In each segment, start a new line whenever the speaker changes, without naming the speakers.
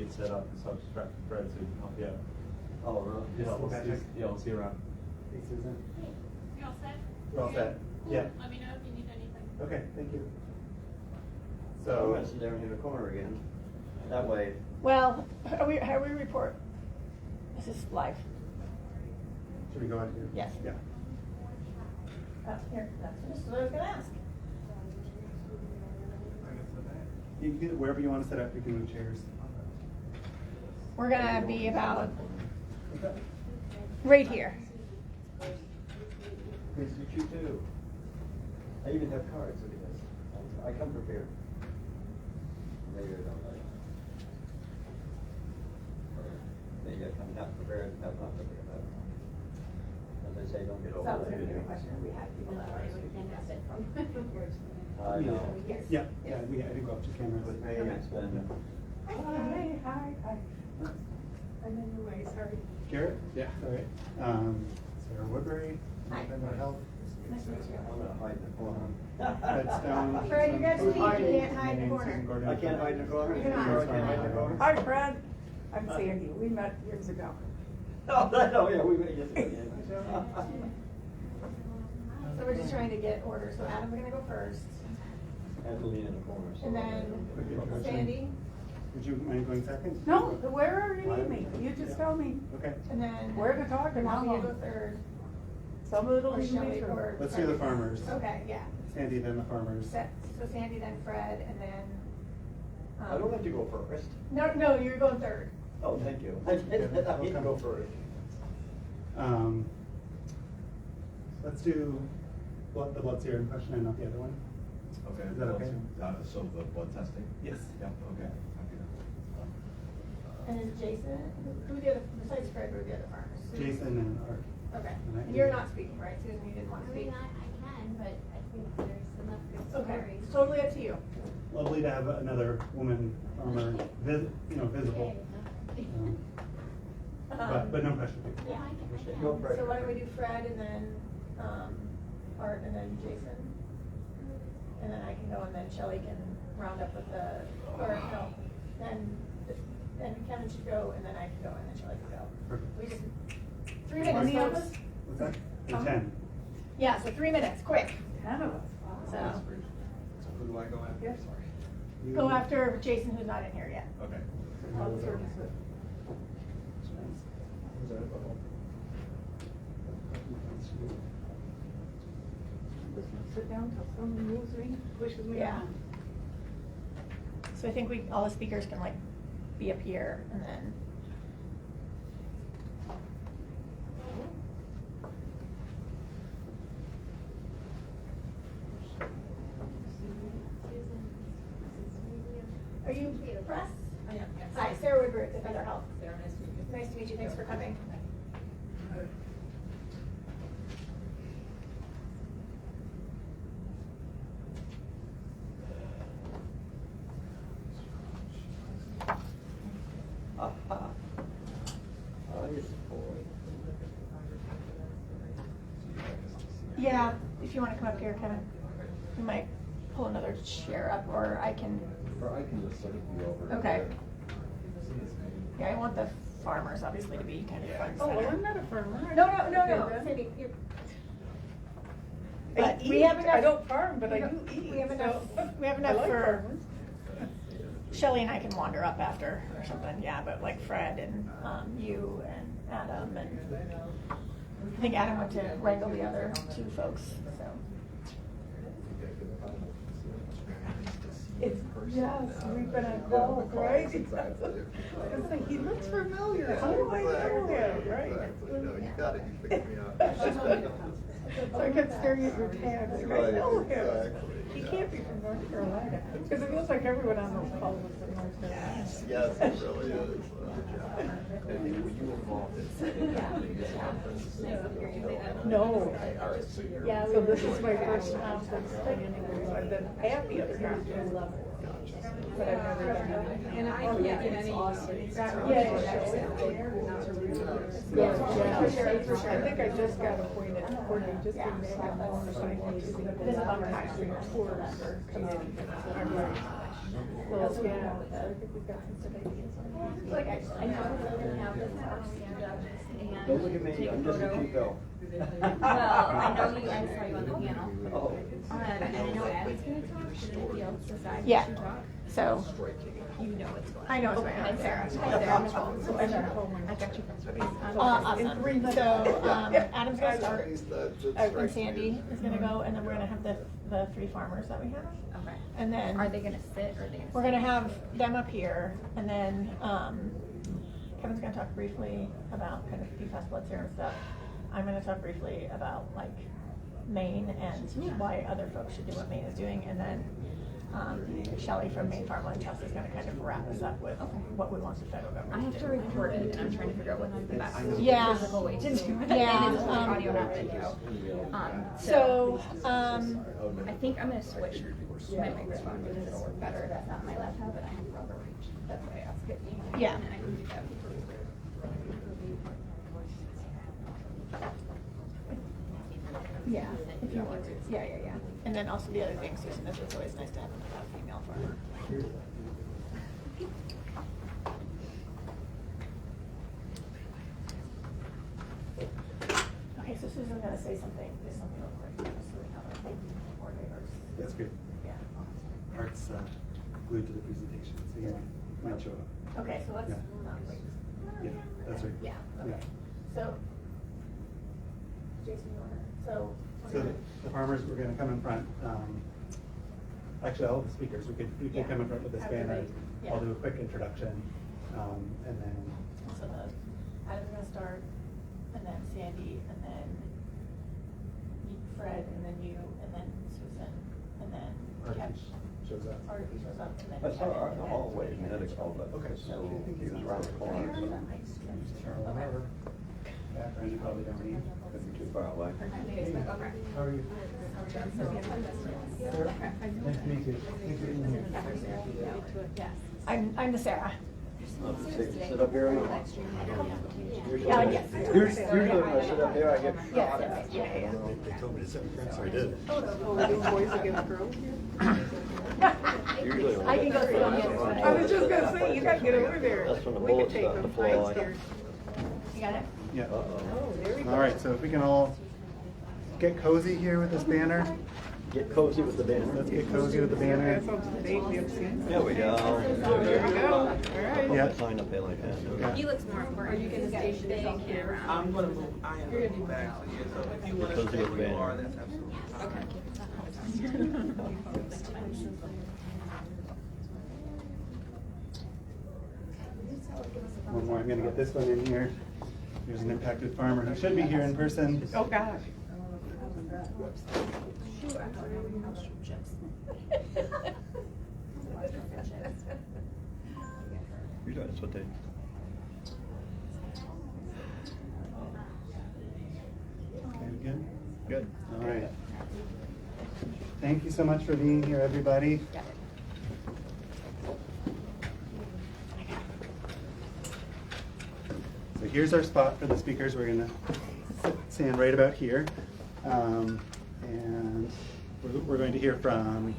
get set up and subtract Fred so he can help you out.
Oh, really?
Yeah, we'll see you around.
Hey, Susan.
You all set?
We're all set? Yeah.
Let me know if you need anything.
Okay, thank you.
So I'm
So,
gonna sit down here in the corner again. That way,
Well, how we report? This is live.
should we go out here?
Yes.
Yeah.
Here, that's what I was gonna ask.
You can get wherever you want to set up, you can move chairs.
We're gonna be about right here.
please meet you too. I even have cards, look at this. I come prepared. Maybe I don't like. Or maybe I come not prepared, not prepared. I don't know. As they say, don't get over it.
We had people that already guessed it from.
I know.
Yeah, yeah, I didn't go up to camera.
With me, it's been.
Hi. I'm in the way, sorry.
Garrett? Yeah. All right. Sarah Woodbury.
Hi.
Mental Health.
Nice to meet you.
I'm gonna hide in the corner.
Redstone.
Fred, you guys
Susan
leave, you can't hide in the
Susan
corner.
Gordon.
I can't hide in the corner?
You can hide.
Sure I can't hide in the corner?
Hi, Fred. I'm Sandy. We met years ago.
Oh, yeah, we made it.
So we're just trying to get order. So Adam, we're gonna go first.
I have to lean in the corner. so-
And then Sandy,
Would you mind going second?
No, wherever you need me. You just tell me
Okay.
and then.
where to talk and how
Want me to go
long.
third?
Some of it'll
Or
be
shall we,
short.
or?
Let's do the farmers.
Okay, yeah.
Sandy, then the farmers.
So Sandy, then Fred, and then.
I don't have to go first.
No, you're going third.
Oh, thank you. I need to go first.
Let's do the blood serum question and not the other one.
Okay.
Is that okay?
So the blood testing?
Yes.
Yeah, okay.
And is Jason, who the other, besides Fred, who are the other farmers?
Jason and Art.
Okay,
And I
and you're
can-
not speaking, right, Susan, you didn't want to
I
speak?
mean, I can, but I think there's enough good
Okay,
stories.
it's totally up to you.
Lovely to have another woman farmer, visible. But no pressure.
Yeah.
No pressure.
So why don't we do Fred and then, Art and then Jason? And then I can go and then Shelley can round up with the, or no, then Kevin should go and then I can go and then Shelley can go.
Perfect.
We just, 3 minutes,
Any of
folks.
us?
What's that?
Huh?
10.
Yeah, so 3 minutes, quick.
10 of us.
So,
So who do I go after?
Yes.
You-
go after Jason who's not in here yet.
Okay.
I'll service it. Just gonna sit down till someone moves me, pushes me
Yeah.
down.
So I think all the speakers can like be up here and then. Are you press?
I am, yes.
Hi, Sarah Woodbury, Defender Health.
Sarah, nice to meet you.
Nice to meet you, thanks for coming.
Oh, yes, boy.
Yeah, if you want to come up here, Kevin, you might pull another chair up, or I can.
Or I can just sort of be over.
Okay.
there.
Yeah, I want the farmers obviously to be kind of front and
Oh, well,
center.
I'm not a farmer.
No,
Okay, then.
Cindy, you're.
I
But we
eat.
have enough.
I don't farm, but I do eat.
We have enough.
so-
We have
I
enough
like
for.
farmers.
Shelley and I can wander up after or something. Yeah, but like Fred and you and Adam and I think Adam went to wrangle the other two folks. So.
It's, yes, we've been on calls, right? I was like, he looks familiar. How do I know him, right?
Exactly. No, you got it. You figured me out.
So I kept staring at your tags. Like, I know him.
Exactly.
He can't be from North Carolina. Because it feels like everyone on those calls is from North Carolina.
Yes, it really is. And were you involved in setting up these conferences?
No.
All right, so you're.
Yeah,
So this is my first conference thing anyway. I've been at the other conference. But I've never done it.
And I can't get any.
I think I just got appointed, or they just didn't make it more, so I need to see
It is a bummer time.
tours or committee. Well, yeah, so I think we've got some good ideas on
Like, I know we're gonna have this all stand up and
Don't look at me,
take a
I'm just a
photo.
cute girl.
Well, I know you guys saw you on the panel.
Oh.
And I know Abby's gonna talk, she's gonna be able to decide
Yeah.
if she talk.
So,
You know what's going on.
I know what's going on.
Hi, Sarah.
Hi,
Hi,
Sarah.
Sarah.
I got you.
Awesome.
So, Adam's gonna start,
That's
and Sandy is gonna go, and then we're gonna have the 3 farmers that we have.
Okay.
And then.
Are they gonna sit or are they gonna?
We're gonna have them up here, and then, Kevin's gonna talk briefly about kind of PFAS blood serum stuff. I'm gonna talk briefly about like Maine and why other folks should do what Maine is doing, and then, Shelley from Maine Farmland Trust is gonna kind of wrap us up with what we want the federal
I
government
have
to
to
do.
record it and I'm trying to figure out what's the best
Yeah.
physical way to do it.
Yeah,
And it's only
um,
audio, not video.
So,
I think I'm gonna switch my microphone because it'll work better. That's not my laptop, and I have rubber reach. That's why I asked it.
Yeah.
And I can do that.
yeah, if you want to, yeah. And then also the other thing, Susan, is it's always nice to have a female farmer. Okay, so Susan's gonna say something real quick, just so we have our coordinators.
That's great.
Yeah.
Art's glued to the presentation, so you might show up.
Okay, so let's
Yeah.
not wait.
Yeah, that's right.
Yeah, okay. So, Jason, you wanna, so. we're
So
gonna-
the farmers, we're gonna come in front, actually, all the speakers, we could
Yeah.
come in front with this banner.
Everybody, yeah.
I'll do a quick introduction, and then,
So Adam's gonna start, and then Sandy, and then Fred, and then you, and then Susan, and then
Art
Kevin.
shows up.
Art shows up, and then
I saw
Kevin,
Art in
and
the
then-
hallway a minute ago, but
Okay.
so he was around the corner, so
Charles, background you probably don't need.
couldn't be too far away.
Okay.
How are you? Sarah? Nice to meet you. Thanks for being here.
I'm the Sarah.
Sit up here a minute.
Yes.
Usually when I sit up here, I get shot at.
Yeah.
They told me to sit in front, so I did.
Boys against girls
Usually when
I can go sit on the other side.
I was just gonna say, you gotta get over there.
That's when the
We could
bullets
take
start to
them.
fly.
I'm scared.
You got it?
Yeah.
Uh-oh.
Oh, there we go.
All right, so if we can all get cozy here with this banner.
Get cozy with the banner.
Let's get cozy with the banner.
That's up to date, we have seen.
There we go.
There we go, all right.
Yeah.
Sign up there like that.
Yeah.
He looks more important. Are you gonna stay big and around?
I'm gonna move, I am gonna move back, so yeah, so if you wanna
Because
stay
of the
where you
banner.
are, that's absolutely fine.
One more, I'm gonna get this one in here. Here's an impacted farmer who should be here in person.
Oh, gosh.
Usually that's what they.
Okay, we good?
Good.
All right. Thank you so much for being here, everybody. So here's our spot for the speakers. We're gonna stand right about here. And we're going to hear from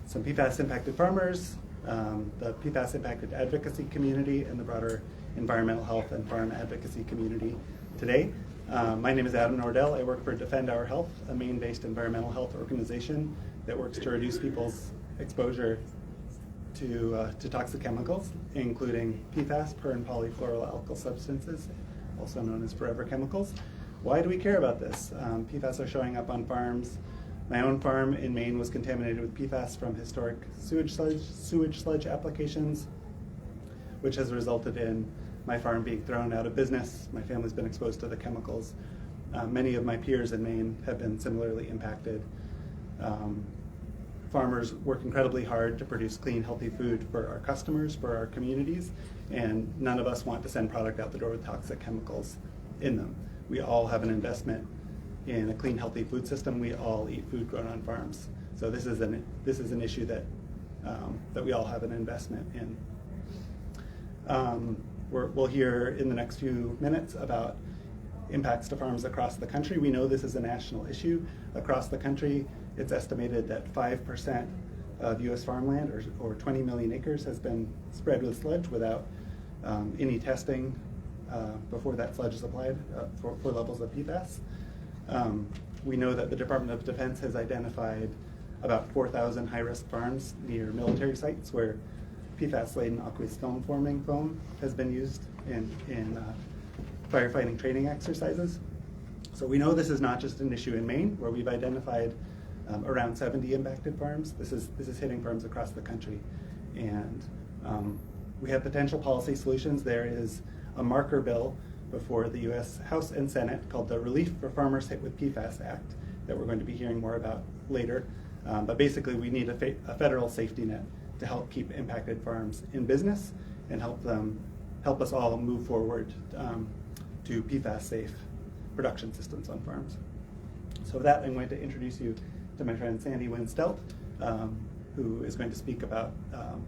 some PFAS impacted farmers, the PFAS impacted advocacy community, and the broader environmental health and farm advocacy community today. My name is Adam Nordell. I work for Defend Our Health, a Maine-based environmental health organization that works to reduce people's exposure to toxic chemicals, including PFAS, per and polyfluoroalkyl substances, also known as forever chemicals. Why do we care about this? PFAS are showing up on farms. My own farm in Maine was contaminated with PFAS from historic sewage sludge applications, which has resulted in my farm being thrown out of business. My family's been exposed to the chemicals. Many of my peers in Maine have been similarly impacted. Farmers work incredibly hard to produce clean, healthy food for our customers, for our communities, and none of us want to send product out the door with toxic chemicals in them. We all have an investment in a clean, healthy food system. We all eat food grown on farms. So this is an issue that we all have an investment in. We'll hear in the next few minutes about impacts to farms across the country. We know this is a national issue. Across the country, it's estimated that 5% of U.S. farmland, or 20 million acres, has been spread with sludge without any testing before that sludge is applied for levels of PFAS. We know that the Department of Defense has identified about 4,000 high-risk farms near military sites where PFAS-laden aqueous stone forming foam has been used in firefighting training exercises. So we know this is not just an issue in Maine, where we've identified around 70 impacted farms. This is hitting farms across the country. And we have potential policy solutions. There is a marker bill before the U.S. House and Senate called the Relief for Farmers Hit with PFAS Act that we're going to be hearing more about later. But basically, we need a federal safety net to help keep impacted farms in business and help us all move forward to PFAS-safe production systems on farms. So with that, I'm going to introduce you to my friend Sandy Wynn-Stelt, who is going to speak about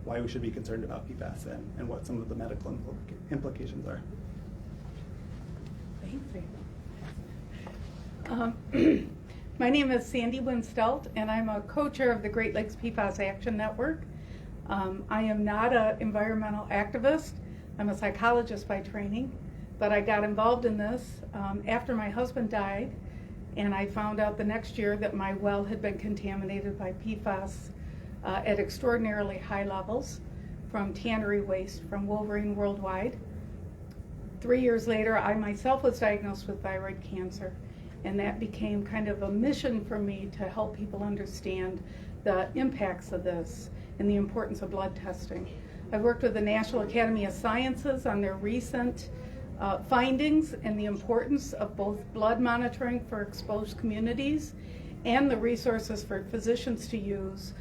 why we should be concerned about PFAS and what some of the medical implications are.
Thanks. My name is Sandy Wynn-Stelt, and I'm a co-chair of the Great Lakes PFAS Action Network. I am not an environmental activist. I'm a psychologist by training, but I got involved in this after my husband died, and I found out the next year that my well had been contaminated by PFAS at extraordinarily high levels from tannery waste from Wolverine Worldwide. 3 years later, I myself was diagnosed with thyroid cancer, and that became kind of a mission for me to help people understand the impacts of this and the importance of blood testing. I've worked with the National Academy of Sciences on their recent findings and the importance of both blood monitoring for exposed communities and the resources for physicians to use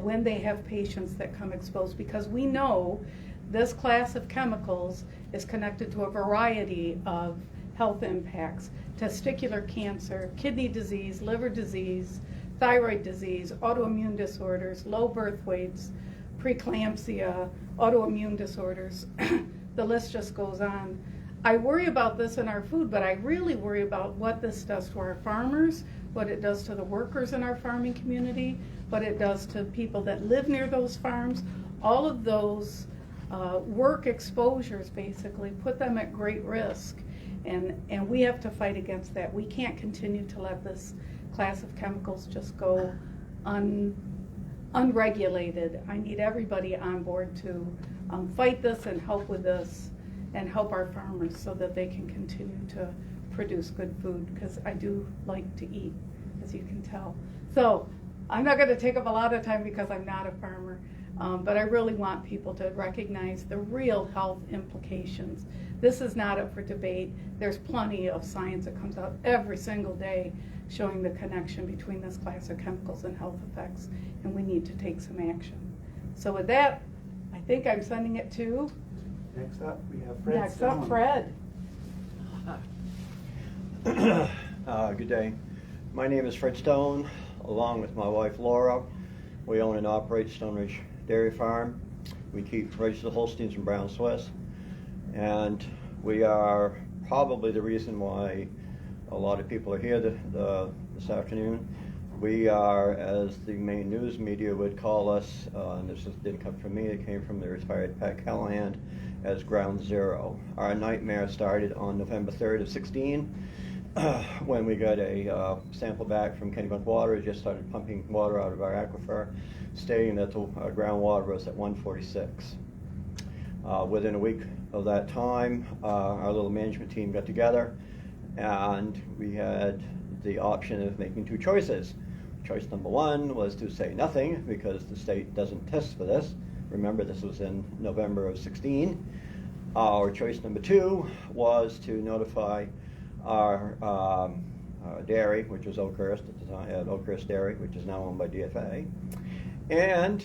when they have patients that come exposed, because we know this class of chemicals is connected to a variety of health impacts: testicular cancer, kidney disease, liver disease, thyroid disease, autoimmune disorders, low birth weights, preeclampsia, autoimmune disorders. The list just goes on. I worry about this in our food, but I really worry about what this does to our farmers, what it does to the workers in our farming community, what it does to people that live near those farms. All of those work exposures basically put them at great risk, and we have to fight against that. We can't continue to let this class of chemicals just go unregulated. I need everybody on board to fight this and help with this and help our farmers so that they can continue to produce good food, because I do like to eat, as you can tell. So I'm not going to take up a lot of time because I'm not a farmer, but I really want people to recognize the real health implications. This is not up for debate. There's plenty of science that comes out every single day showing the connection between this class of chemicals and health effects, and we need to take some action. So with that, I think I'm sending it to...
Next up, we have Fred.
Next up, Fred.
Good day. My name is Fred Stone, along with my wife Laura. We own and operate Stone Ridge Dairy Farm. We keep registered Holsteins and Brown Swiss, and we are probably the reason why a lot of people are here this afternoon. We are, as the Maine news media would call us, and this didn't come from me, it came from the retired Pat Callahan, as ground zero. Our nightmare started on November 3rd of 16, when we got a sample back from Kennebunk Water. It just started pumping water out of our aquifer, stating that the groundwater was at 146. Within a week of that time, our little management team got together, and we had the option of making two choices. Choice number one was to say nothing, because the state doesn't test for this. Remember, this was in November of 16. Our choice number two was to notify our dairy, which was Oakhurst at the time, Oakhurst Dairy, which is now owned by DFA, and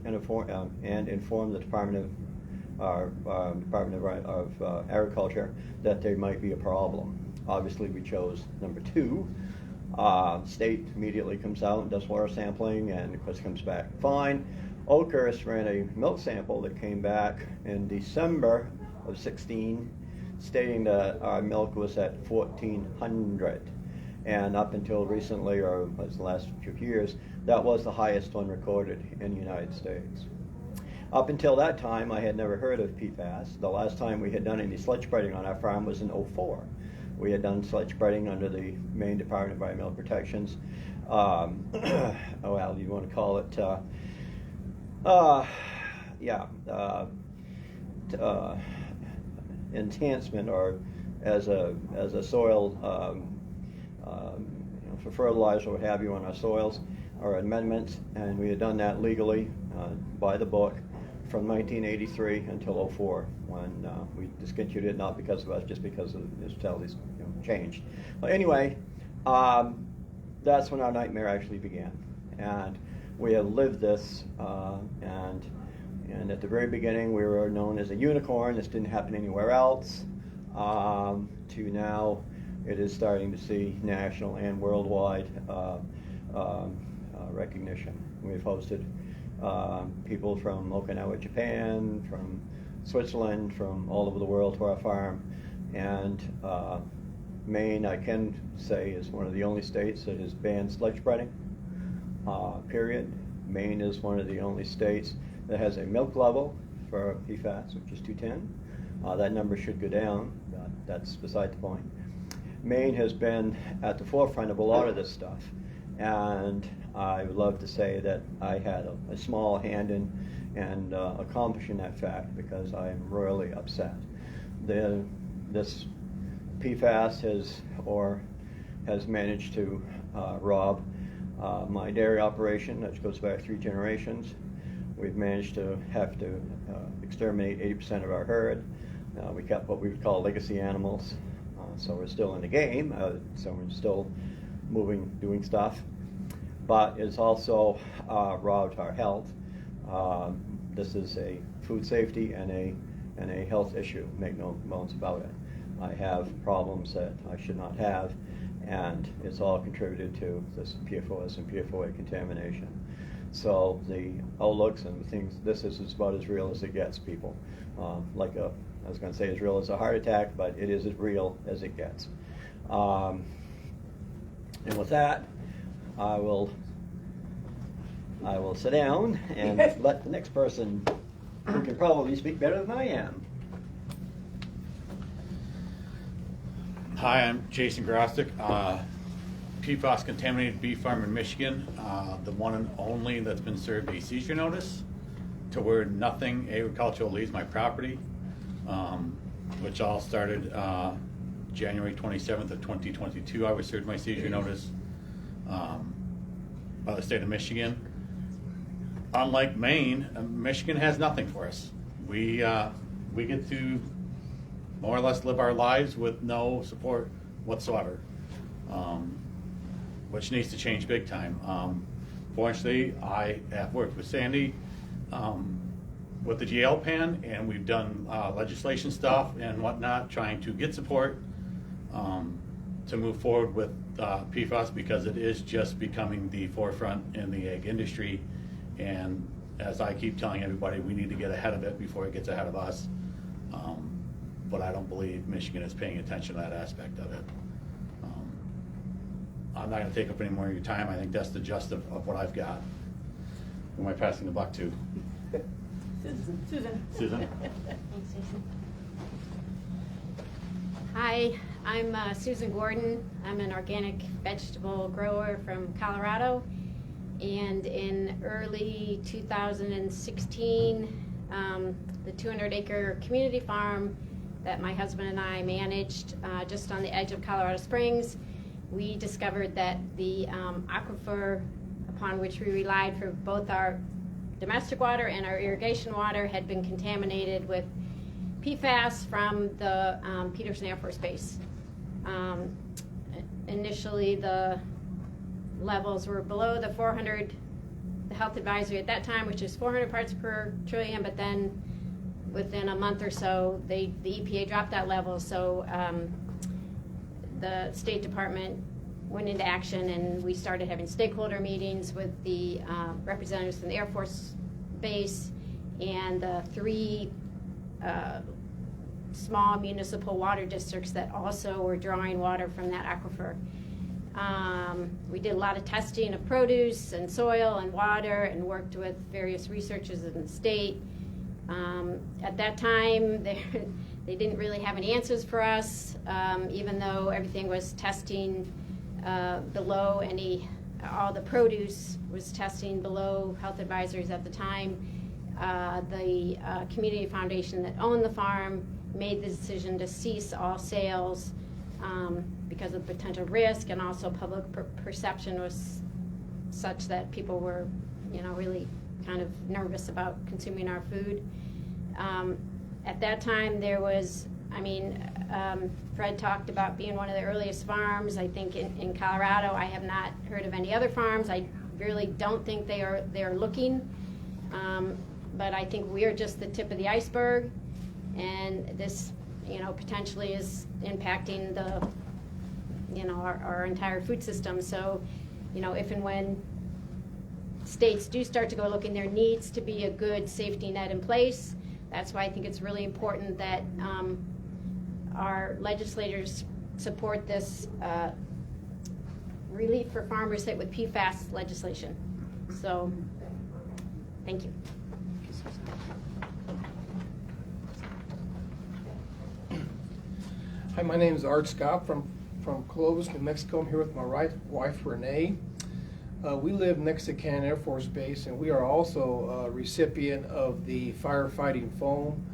inform the Department of Agriculture that there might be a problem. Obviously, we chose number two. State immediately comes out and does water sampling, and of course comes back fine. Oakhurst ran a milk sample that came back in December of 16, stating that our milk was at 1,400. And up until recently, or was the last few years, that was the highest one recorded in the United States. Up until that time, I had never heard of PFAS. The last time we had done any sludge spreading on our farm was in '04. We had done sludge spreading under the Maine Department of Environmental Protection's, well, you want to call it, enhancement, or as a soil, for fertilizer or what have you on our soils, or amendments, and we had done that legally by the book from 1983 until '04, when we discontinued it, not because of us, just because of the municipalities changed. But anyway, that's when our nightmare actually began, and we have lived this, and at the very beginning we were known as a unicorn. This didn't happen anywhere else, to now it is starting to see national and worldwide recognition. We've hosted people from Okinawa, Japan, from Switzerland, from all over the world to our farm, and Maine, I can say, is one of the only states that has banned sludge spreading, period. Maine is one of the only states that has a milk level for PFAS, which is 210. That number should go down, but that's beside the point. Maine has been at the forefront of a lot of this stuff, and I would love to say that I had a small hand in accomplishing that fact, because I am royally upset. This PFAS has managed to rob my dairy operation, that goes back 3 generations. We've managed to have to exterminate 80% of our herd. We kept what we would call legacy animals, so we're still in the game, so we're still moving, doing stuff. But it's also robbed our health. This is a food safety and a health issue, make no bones about it. I have problems that I should not have, and it's all contributed to this PFOS and PFOA contamination. So the outlooks and the things, this is about as real as it gets, people. I was going to say as real as a heart attack, but it is as real as it gets. And with that, I will sit down and let the next person, who can probably speak better than I am.
Hi, I'm Jason Grostic, PFAS contaminated beef farm in Michigan, the one and only that's been served a seizure notice to where nothing agricultural leaves my property, which all started January 27th of 2022. I was served my seizure notice by the state of Michigan. Unlike Maine, Michigan has nothing for us. We get to more or less live our lives with no support whatsoever, which needs to change big time. Fortunately, I have worked with Sandy with the GL Pan, and we've done legislation stuff and whatnot, trying to get support to move forward with PFAS, because it is just becoming the forefront in the egg industry. And as I keep telling everybody, we need to get ahead of it before it gets ahead of us. But I don't believe Michigan is paying attention to that aspect of it. I'm not going to take up any more of your time. I think that's the gist of what I've got. Who am I passing the buck to?
Susan.
Susan?
Thanks, Jason. Hi, I'm Susan Gordon. I'm an organic vegetable grower from Colorado. And in early 2016, the 200-acre community farm that my husband and I managed just on the edge of Colorado Springs, we discovered that the aquifer upon which we relied for both our domestic water and our irrigation water had been contaminated with PFAS from the Peterson Air Force Base. Initially, the levels were below the 400, the health advisory at that time, which is 400 parts per trillion, but then within a month or so, the EPA dropped that level, so the State Department went into action, and we started having stakeholder meetings with the representatives from the Air Force Base and the 3 small municipal water districts that also were drawing water from that aquifer. We did a lot of testing of produce and soil and water and worked with various researchers in the state. At that time, they didn't really have any answers for us, even though everything was testing below all the produce was testing below health advisories at the time. The community foundation that owned the farm made the decision to cease all sales because of potential risk, and also public perception was such that people were, really kind of nervous about consuming our food. At that time, there was, Fred talked about being one of the earliest farms. I think in Colorado, I have not heard of any other farms. I really don't think they are looking, but I think we are just the tip of the iceberg, and this, potentially is impacting the, our entire food system. So, if and when states do start to go looking, there needs to be a good safety net in place. That's why I think it's really important that our legislators support this relief for farmers hit with PFAS legislation. So, thank you.
Hi, my name is Art Scott from Clovis, New Mexico. I'm here with my wife, Renee. We live next to Cannon Air Force Base, and we are also a recipient of the firefighting foam.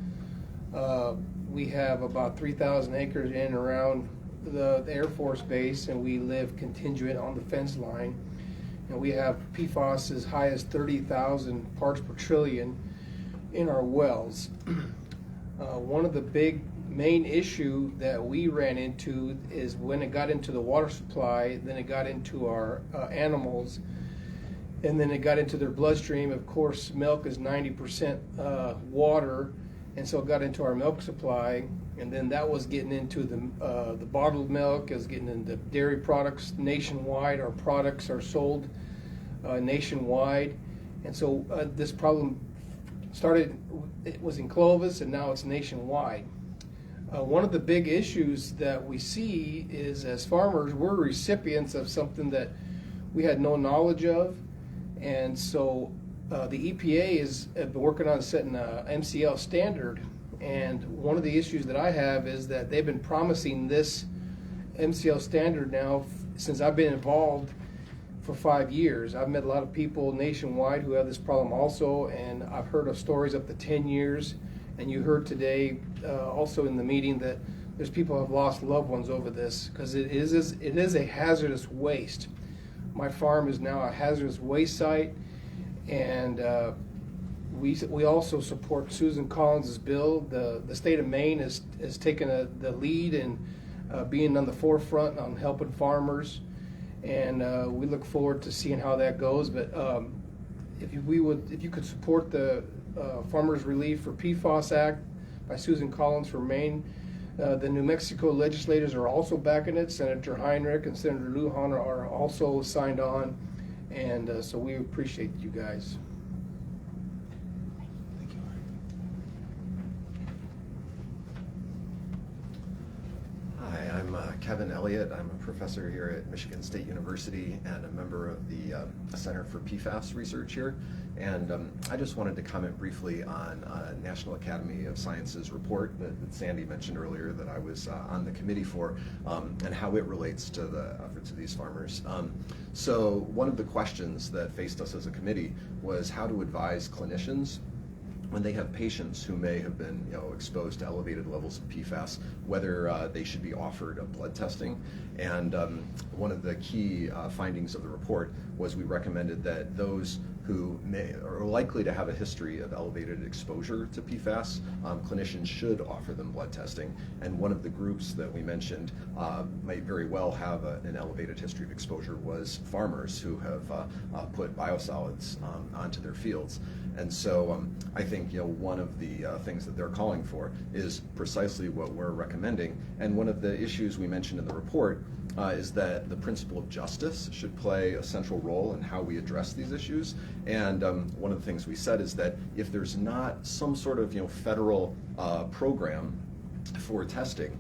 We have about 3,000 acres in and around the Air Force Base, and we live contiguous on the fence line. And we have PFAS as high as 30,000 parts per trillion in our wells. One of the big main issue that we ran into is when it got into the water supply, then it got into our animals, and then it got into their bloodstream. Of course, milk is 90% water, and so it got into our milk supply, and then that was getting into the bottled milk, it was getting into dairy products nationwide. Our products are sold nationwide, and so this problem started, it was in Clovis, and now it's nationwide. One of the big issues that we see is, as farmers, we're recipients of something that we had no knowledge of, and so the EPA has been working on setting a MCL standard, and one of the issues that I have is that they've been promising this MCL standard now since I've been involved for 5 years. I've met a lot of people nationwide who have this problem also, and I've heard of stories up to 10 years. And you heard today also in the meeting that there's people who have lost loved ones over this, because it is a hazardous waste. My farm is now a hazardous waste site, and we also support Susan Collins' bill. The state of Maine has taken the lead in being on the forefront on helping farmers, and we look forward to seeing how that goes. But if you could support the Farmers Relief for PFAS Act by Susan Collins from Maine. The New Mexico legislators are also backing it. Senator Heinrich and Senator Lujan are also signed on, and so we appreciate you guys. Thank you.
Hi, I'm Kevin Elliott. I'm a professor here at Michigan State University and a member of the Center for PFAS Research here. And I just wanted to comment briefly on National Academy of Sciences report that Sandy mentioned earlier that I was on the committee for, and how it relates to the efforts of these farmers. So one of the questions that faced us as a committee was how to advise clinicians when they have patients who may have been exposed to elevated levels of PFAS, whether they should be offered a blood testing. And one of the key findings of the report was we recommended that those who are likely to have a history of elevated exposure to PFAS, clinicians should offer them blood testing. And one of the groups that we mentioned might very well have an elevated history of exposure was farmers who have put biosolids onto their fields. And so I think one of the things that they're calling for is precisely what we're recommending. And one of the issues we mentioned in the report is that the principle of justice should play a central role in how we address these issues. And one of the things we said is that if there's not some sort of federal program for testing,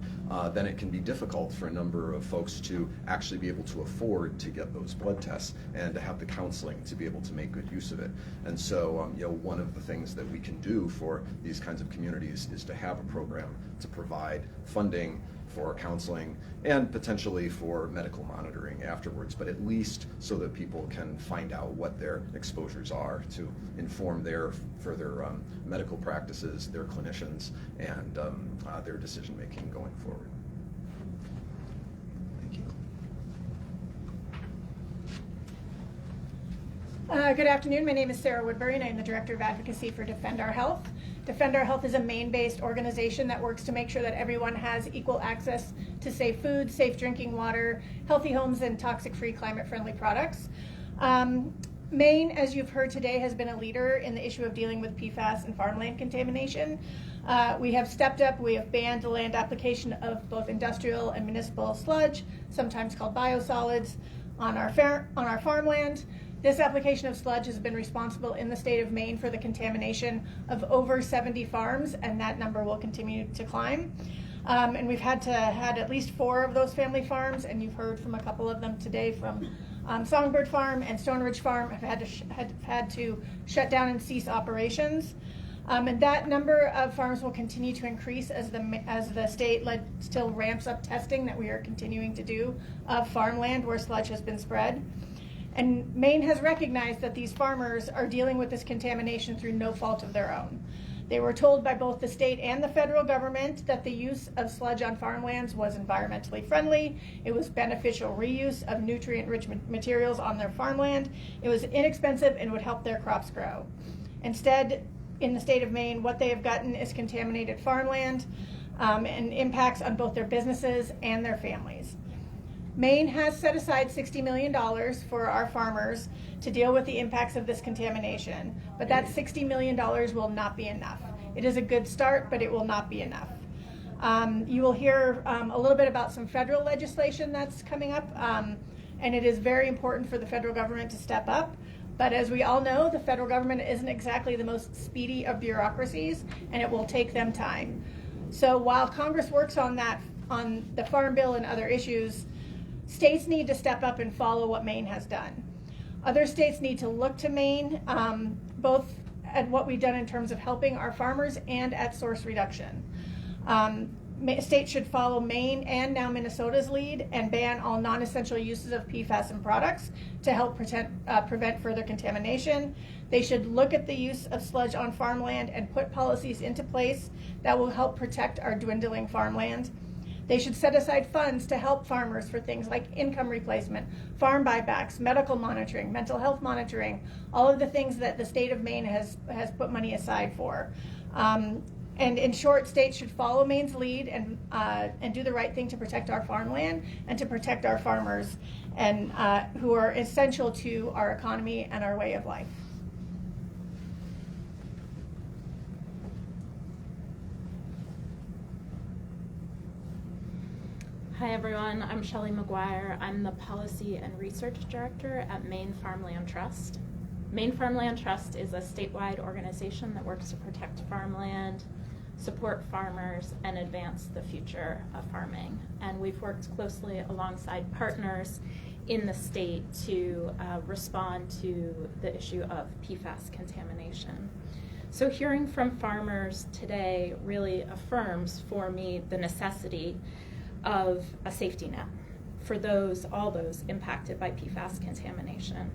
then it can be difficult for a number of folks to actually be able to afford to get those blood tests and to have the counseling to be able to make good use of it. And so, one of the things that we can do for these kinds of communities is to have a program to provide funding for counseling and potentially for medical monitoring afterwards, but at least so that people can find out what their exposures are to inform their further medical practices, their clinicians, and their decision making going forward. Thank you.
Good afternoon. My name is Sarah Woodbury, and I'm the Director of Advocacy for Defend Our Health. Defend Our Health is a Maine-based organization that works to make sure that everyone has equal access to safe food, safe drinking water, healthy homes, and toxic-free, climate-friendly products. Maine, as you've heard today, has been a leader in the issue of dealing with PFAS and farmland contamination. We have stepped up. We have banned the land application of both industrial and municipal sludge, sometimes called biosolids, on our farmland. This application of sludge has been responsible in the state of Maine for the contamination of over 70 farms, and that number will continue to climb. And we've had at least 4 of those family farms, and you've heard from a couple of them today from Songbird Farm and Stone Ridge Farm have had to shut down and cease operations. And that number of farms will continue to increase as the state still ramps up testing that we are continuing to do of farmland where sludge has been spread. And Maine has recognized that these farmers are dealing with this contamination through no fault of their own. They were told by both the state and the federal government that the use of sludge on farmlands was environmentally friendly. It was beneficial reuse of nutrient-rich materials on their farmland. It was inexpensive and would help their crops grow. Instead, in the state of Maine, what they have gotten is contaminated farmland and impacts on both their businesses and their families. Maine has set aside $60 million for our farmers to deal with the impacts of this contamination, but that $60 million will not be enough. It is a good start, but it will not be enough. You will hear a little bit about some federal legislation that's coming up, and it is very important for the federal government to step up. But as we all know, the federal government isn't exactly the most speedy of bureaucracies, and it will take them time. So while Congress works on the Farm Bill and other issues, states need to step up and follow what Maine has done. Other states need to look to Maine, both at what we've done in terms of helping our farmers and at source reduction. States should follow Maine and now Minnesota's lead and ban all non-essential uses of PFAS in products to help prevent further contamination. They should look at the use of sludge on farmland and put policies into place that will help protect our dwindling farmland. They should set aside funds to help farmers for things like income replacement, farm buybacks, medical monitoring, mental health monitoring, all of the things that the state of Maine has put money aside for. And in short, states should follow Maine's lead and do the right thing to protect our farmland and to protect our farmers, and who are essential to our economy and our way of life.
Hi everyone, I'm Shelley McGuire. I'm the Policy and Research Director at Maine Farmland Trust. Maine Farmland Trust is a statewide organization that works to protect farmland, support farmers, and advance the future of farming. And we've worked closely alongside partners in the state to respond to the issue of PFAS contamination. So hearing from farmers today really affirms for me the necessity of a safety net for all those impacted by PFAS contamination.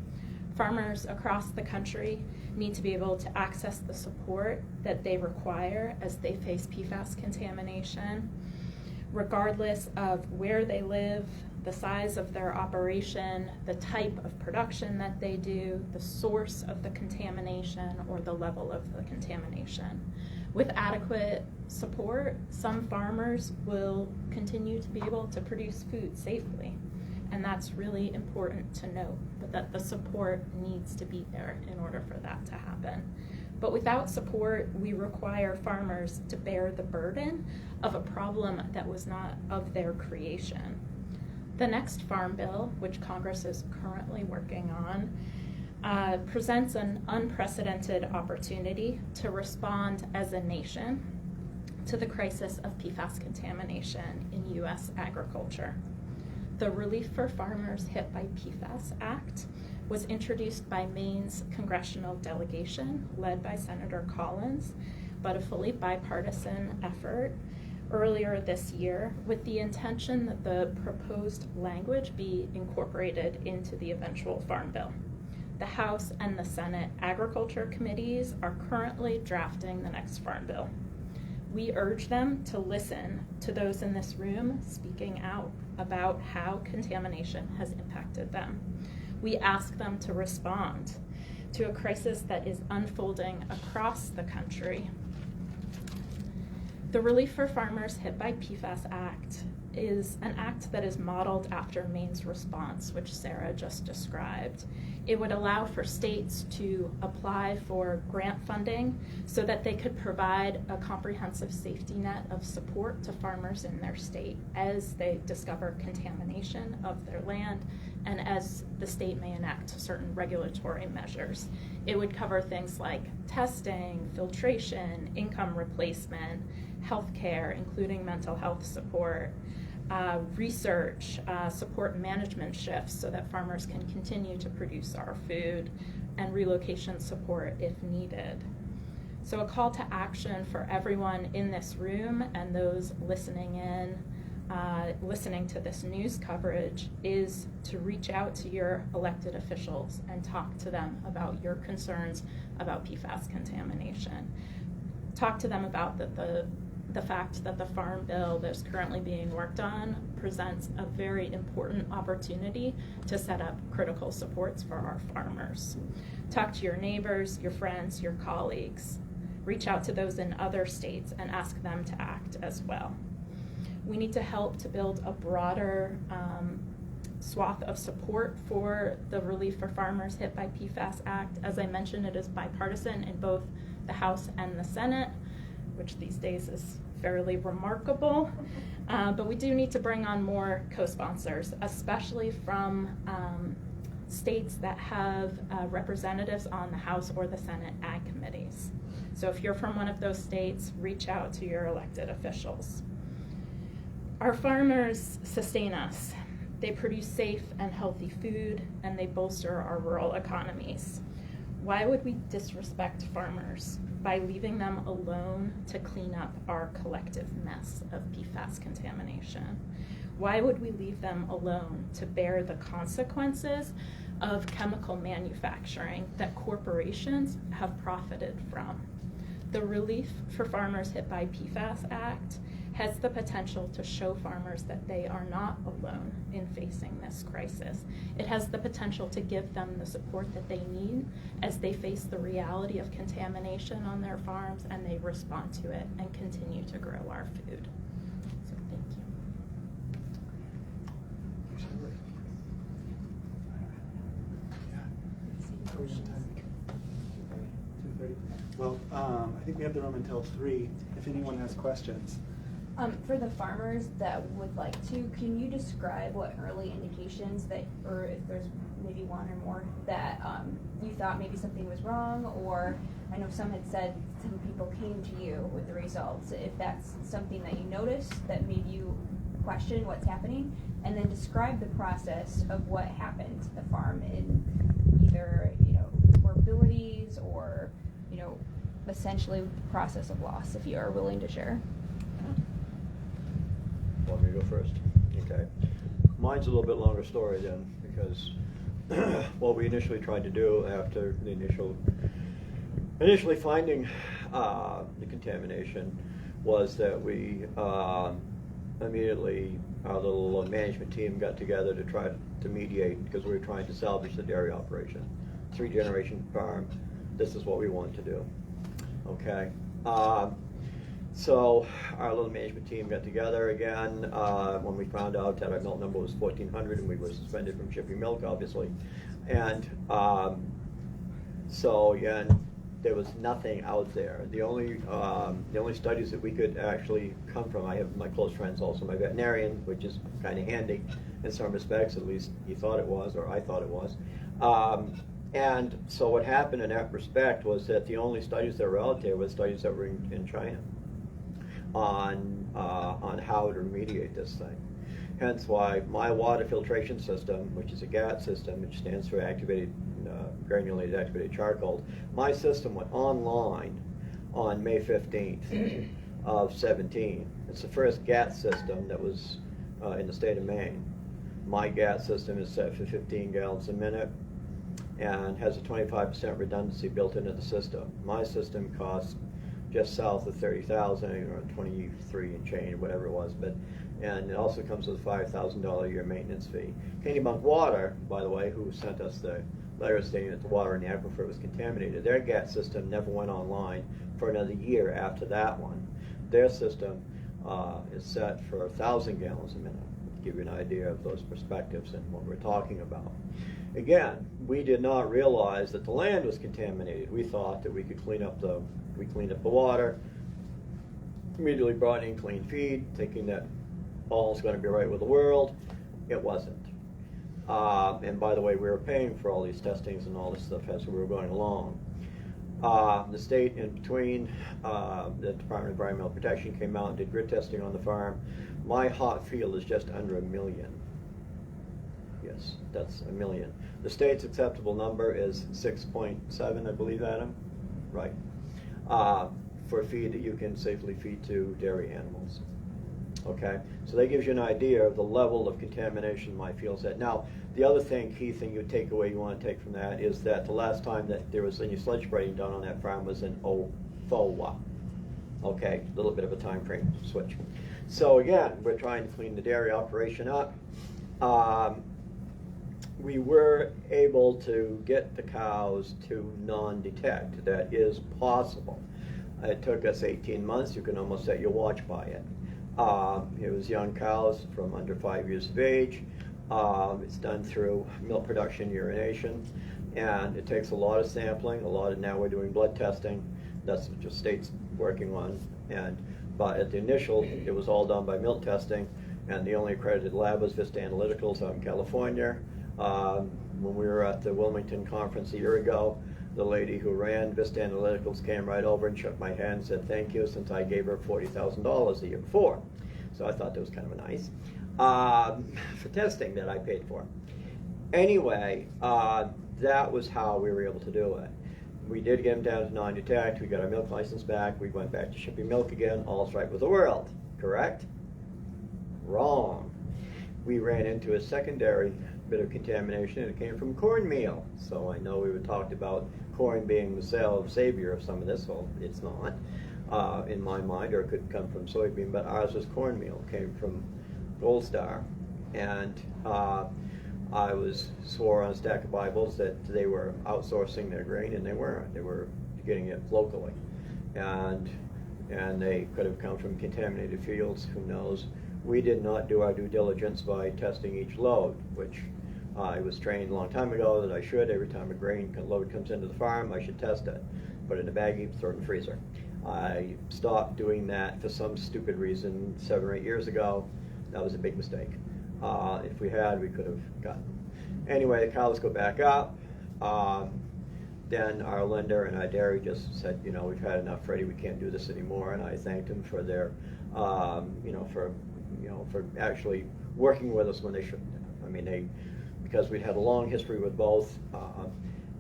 Farmers across the country need to be able to access the support that they require as they face PFAS contamination, regardless of where they live, the size of their operation, the type of production that they do, the source of the contamination, or the level of the contamination. With adequate support, some farmers will continue to be able to produce food safely. And that's really important to note, that the support needs to be there in order for that to happen. But without support, we require farmers to bear the burden of a problem that was not of their creation. The next Farm Bill, which Congress is currently working on, presents an unprecedented opportunity to respond as a nation to the crisis of PFAS contamination in U.S. agriculture. The Relief for Farmers Hit by PFAS Act was introduced by Maine's congressional delegation, led by Senator Collins, but a fully bipartisan effort earlier this year, with the intention that the proposed language be incorporated into the eventual Farm Bill. The House and the Senate Agriculture Committees are currently drafting the next Farm Bill. We urge them to listen to those in this room speaking out about how contamination has impacted them. We ask them to respond to a crisis that is unfolding across the country. The Relief for Farmers Hit by PFAS Act is an act that is modeled after Maine's response, which Sarah just described. It would allow for states to apply for grant funding so that they could provide a comprehensive safety net of support to farmers in their state as they discover contamination of their land and as the state may enact certain regulatory measures. It would cover things like testing, filtration, income replacement, healthcare, including mental health support, research, support management shifts so that farmers can continue to produce our food, and relocation support if needed. So a call to action for everyone in this room and those listening in, listening to this news coverage, is to reach out to your elected officials and talk to them about your concerns about PFAS contamination. Talk to them about the fact that the Farm Bill that's currently being worked on presents a very important opportunity to set up critical supports for our farmers. Talk to your neighbors, your friends, your colleagues. Reach out to those in other states and ask them to act as well. We need to help to build a broader swath of support for the Relief for Farmers Hit by PFAS Act. As I mentioned, it is bipartisan in both the House and the Senate, which these days is fairly remarkable. But we do need to bring on more co-sponsors, especially from states that have representatives on the House or the Senate Ag committees. So if you're from one of those states, reach out to your elected officials. Our farmers sustain us. They produce safe and healthy food, and they bolster our rural economies. Why would we disrespect farmers by leaving them alone to clean up our collective mess of PFAS contamination? Why would we leave them alone to bear the consequences of chemical manufacturing that corporations have profited from? The Relief for Farmers Hit by PFAS Act has the potential to show farmers that they are not alone in facing this crisis. It has the potential to give them the support that they need as they face the reality of contamination on their farms and they respond to it and continue to grow our food. So thank you.
Well, I think we have the room until 3 if anyone has questions.
For the farmers that would like to, can you describe what early indications that, or if there's maybe one or more, that you thought maybe something was wrong, or I know some had said some people came to you with the results, if that's something that you noticed that made you question what's happening, and then describe the process of what happened to the farm in either, vulnerabilities or, essentially the process of loss, if you are willing to share.
Want me to go first? Okay. Mine's a little bit longer story then, because what we initially tried to do after the initially finding the contamination was that we immediately, our little management team got together to try to mediate, because we were trying to salvage the dairy operation. 3-generation farm, this is what we wanted to do. Okay. So our little management team got together again when we found out that our milk number was 1,400 and we were suspended from shipping milk, obviously. And so again, there was nothing out there. The only studies that we could actually come from, I have my close friends also, my veterinarian, which is kind of handy in some respects, at least he thought it was, or I thought it was. And so what happened in that respect was that the only studies that were out there were studies that were in China. on how to remediate this thing. Hence why my water filtration system, which is a GAT system, which stands for granulated activated charcoal, my system went online on May 15th of 17. It's the first GAT system that was in the state of Maine. My GAT system is set for 15 gallons a minute and has a 25% redundancy built into the system. My system costs just south of $30,000 or 23 and change, whatever it was, and it also comes with a $5,000 a year maintenance fee. Kennebunk Water, by the way, who sent us the letter stating that the water in the aquifer was contaminated, their GAT system never went online for another year after that one. Their system is set for 1,000 gallons a minute, to give you an idea of those perspectives and what we're talking about. Again, we did not realize that the land was contaminated. We thought that we could cleaned up the water, immediately brought in clean feed, thinking that all's going to be right with the world. It wasn't. And by the way, we were paying for all these testings and all this stuff as we were going along. The state, in between, the Department of Environmental Protection came out and did grit testing on the farm. My hot field is just under 1 million. Yes, that's 1 million. The state's acceptable number is 6.7, I believe, Adam? Right. For feed that you can safely feed to dairy animals. Okay, so that gives you an idea of the level of contamination my field's at. Now, the other thing, key thing you want to take from that is that the last time that there was any sludge spraying done on that farm was in 04. Okay, a little bit of a time frame switch. So again, we're trying to clean the dairy operation up. We were able to get the cows to non-detect. That is possible. It took us 18 months. You can almost set your watch by it. It was young cows from under 5 years of age. It's done through milk production urination, and it takes a lot of sampling, now we're doing blood testing. That's what the state's working on. But at the initial, it was all done by milk testing, and the only accredited lab was Vista Analyticals out in California. When we were at the Wilmington conference a year ago, the lady who ran Vista Analyticals came right over and shook my hand and said thank you, since I gave her $40,000 the year before. So I thought that was kind of nice for testing that I paid for. Anyway, that was how we were able to do it. We did get them down to non-detect. We got our milk license back. We went back to shipping milk again. All's right with the world. Correct? Wrong. We ran into a secondary bit of contamination, and it came from cornmeal. So I know we were talked about corn being the savior of some of this. Well, it's not in my mind, or it could come from soybean, but ours was cornmeal. It came from Gold Star, and I swore on a stack of Bibles that they were outsourcing their grain, and they weren't. They were getting it locally, and they could have come from contaminated fields. Who knows? We did not do our due diligence by testing each load, which I was trained a long time ago that I should. Every time a grain load comes into the farm, I should test it. Put it in a baggie, throw it in the freezer. I stopped doing that for some stupid reason 7 or 8 years ago. That was a big mistake. If we had, we could have gotten them. Anyway, the cows go back up. Then our lender and our dairy just said, we've had enough, Freddie, we can't do this anymore. And I thanked them for their, for actually working with us when they shouldn't have. I mean, because we'd had a long history with both,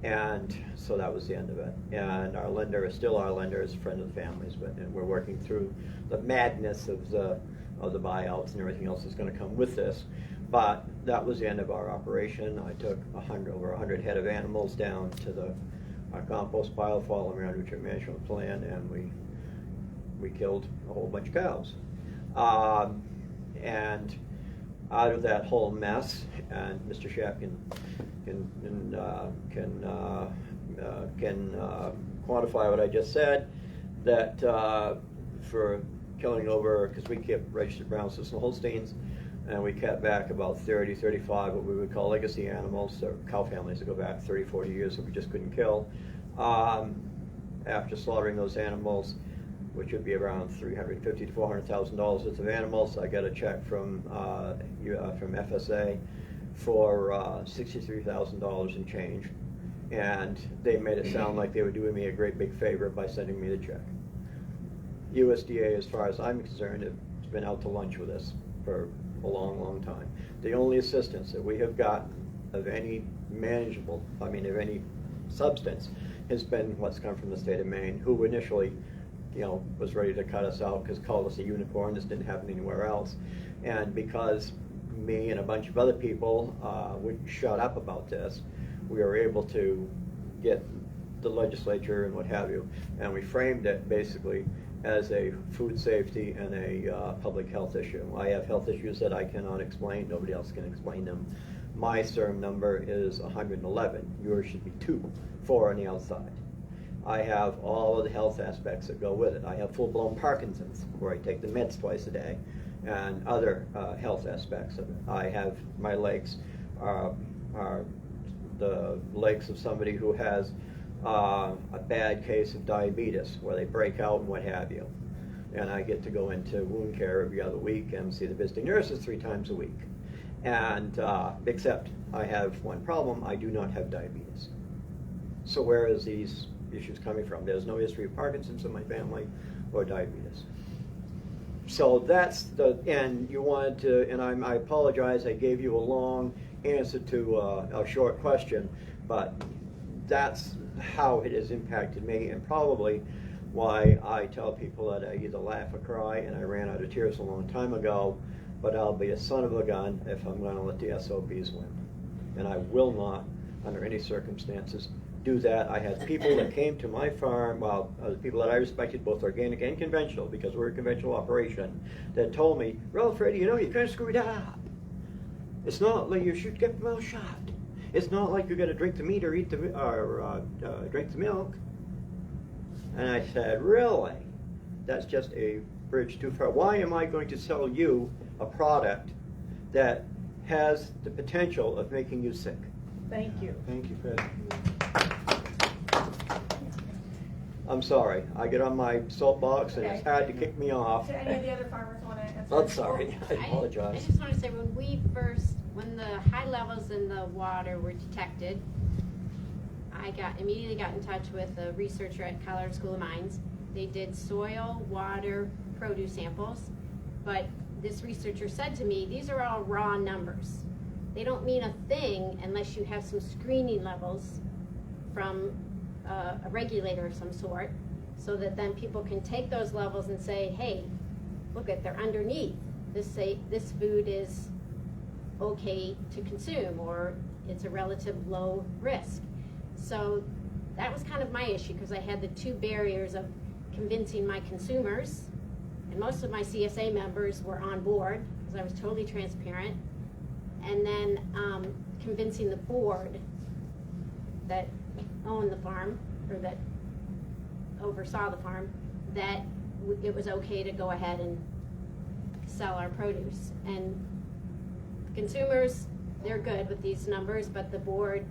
and so that was the end of it. And our lender is still our lender, is a friend of the family's, and we're working through the madness of the buyouts and everything else that's going to come with this. But that was the end of our operation. I took over 100 head of animals down to our compost pile following our nutrient management plan, and we killed a whole bunch of cows. And out of that whole mess, and Mr. Schaap can quantify what I just said, that for killing over, because we kept registered brown Sisseton Holsteins, and we kept back about 30, 35 what we would call legacy animals, or cow families that go back 30, 40 years that we just couldn't kill. After slaughtering those animals, which would be around $350,000 to $400,000 worth of animals, I got a check from FSA for $63,000 and change, and they made it sound like they were doing me a great big favor by sending me the check. USDA, as far as I'm concerned, has been out to lunch with us for a long, long time. The only assistance that we have gotten of any of any substance has been what's come from the state of Maine, who initially, was ready to cut us out because called us a unicorn. This didn't happen anywhere else. And because me and a bunch of other people would shut up about this, we were able to get the legislature and what have you, and we framed it basically as a food safety and a public health issue. I have health issues that I cannot explain. Nobody else can explain them. My serum number is 111. Yours should be 4 on the outside. I have all of the health aspects that go with it. I have full-blown Parkinson's, where I take the meds twice a day, and other health aspects of it. I have, my legs are the legs of somebody who has a bad case of diabetes, where they break out and what have you. And I get to go into wound care every other week and see the visiting nurses 3 times a week. And except I have one problem: I do not have diabetes. So where is these issues coming from? There's no history of Parkinson's in my family or diabetes. So that's and you wanted to, and I apologize, I gave you a long answer to a short question, but that's how it has impacted me, and probably why I tell people that I either laugh or cry, and I ran out of tears a long time ago, but I'll be a son of a gun if I'm going to let the SOBs win. And I will not, under any circumstances, do that. I had people that came to my farm, people that I respected, both organic and conventional, because we're a conventional operation, that told me, "Well, Freddie, you kind of screwed up. It's not like you should get the mouth shut. It's not like you got to drink the meat or drink the milk." And I said, "Really? That's just a bridge too far. Why am I going to sell you a product that has the potential of making you sick?"
Thank you.
Thank you, Fred.
I'm sorry. I get on my soapbox and it's hard to kick me off.
Do any of the other farmers want to answer?
I'm sorry. I
I
apologize.
just want to say, when the high levels in the water were detected, I immediately got in touch with a researcher at Colorado School of Mines. They did soil, water, produce samples, but this researcher said to me, these are all raw numbers. They don't mean a thing unless you have some screening levels from a regulator of some sort, so that then people can take those levels and say, hey, look at, they're underneath. This food is okay to consume, or it's a relative low risk. So that was kind of my issue, because I had the 2 barriers of convincing my consumers, and most of my CSA members were on board because I was totally transparent, and then convincing the board that owned the farm, or that oversaw the farm, that it was okay to go ahead and sell our produce. And consumers, they're good with these numbers, but the board,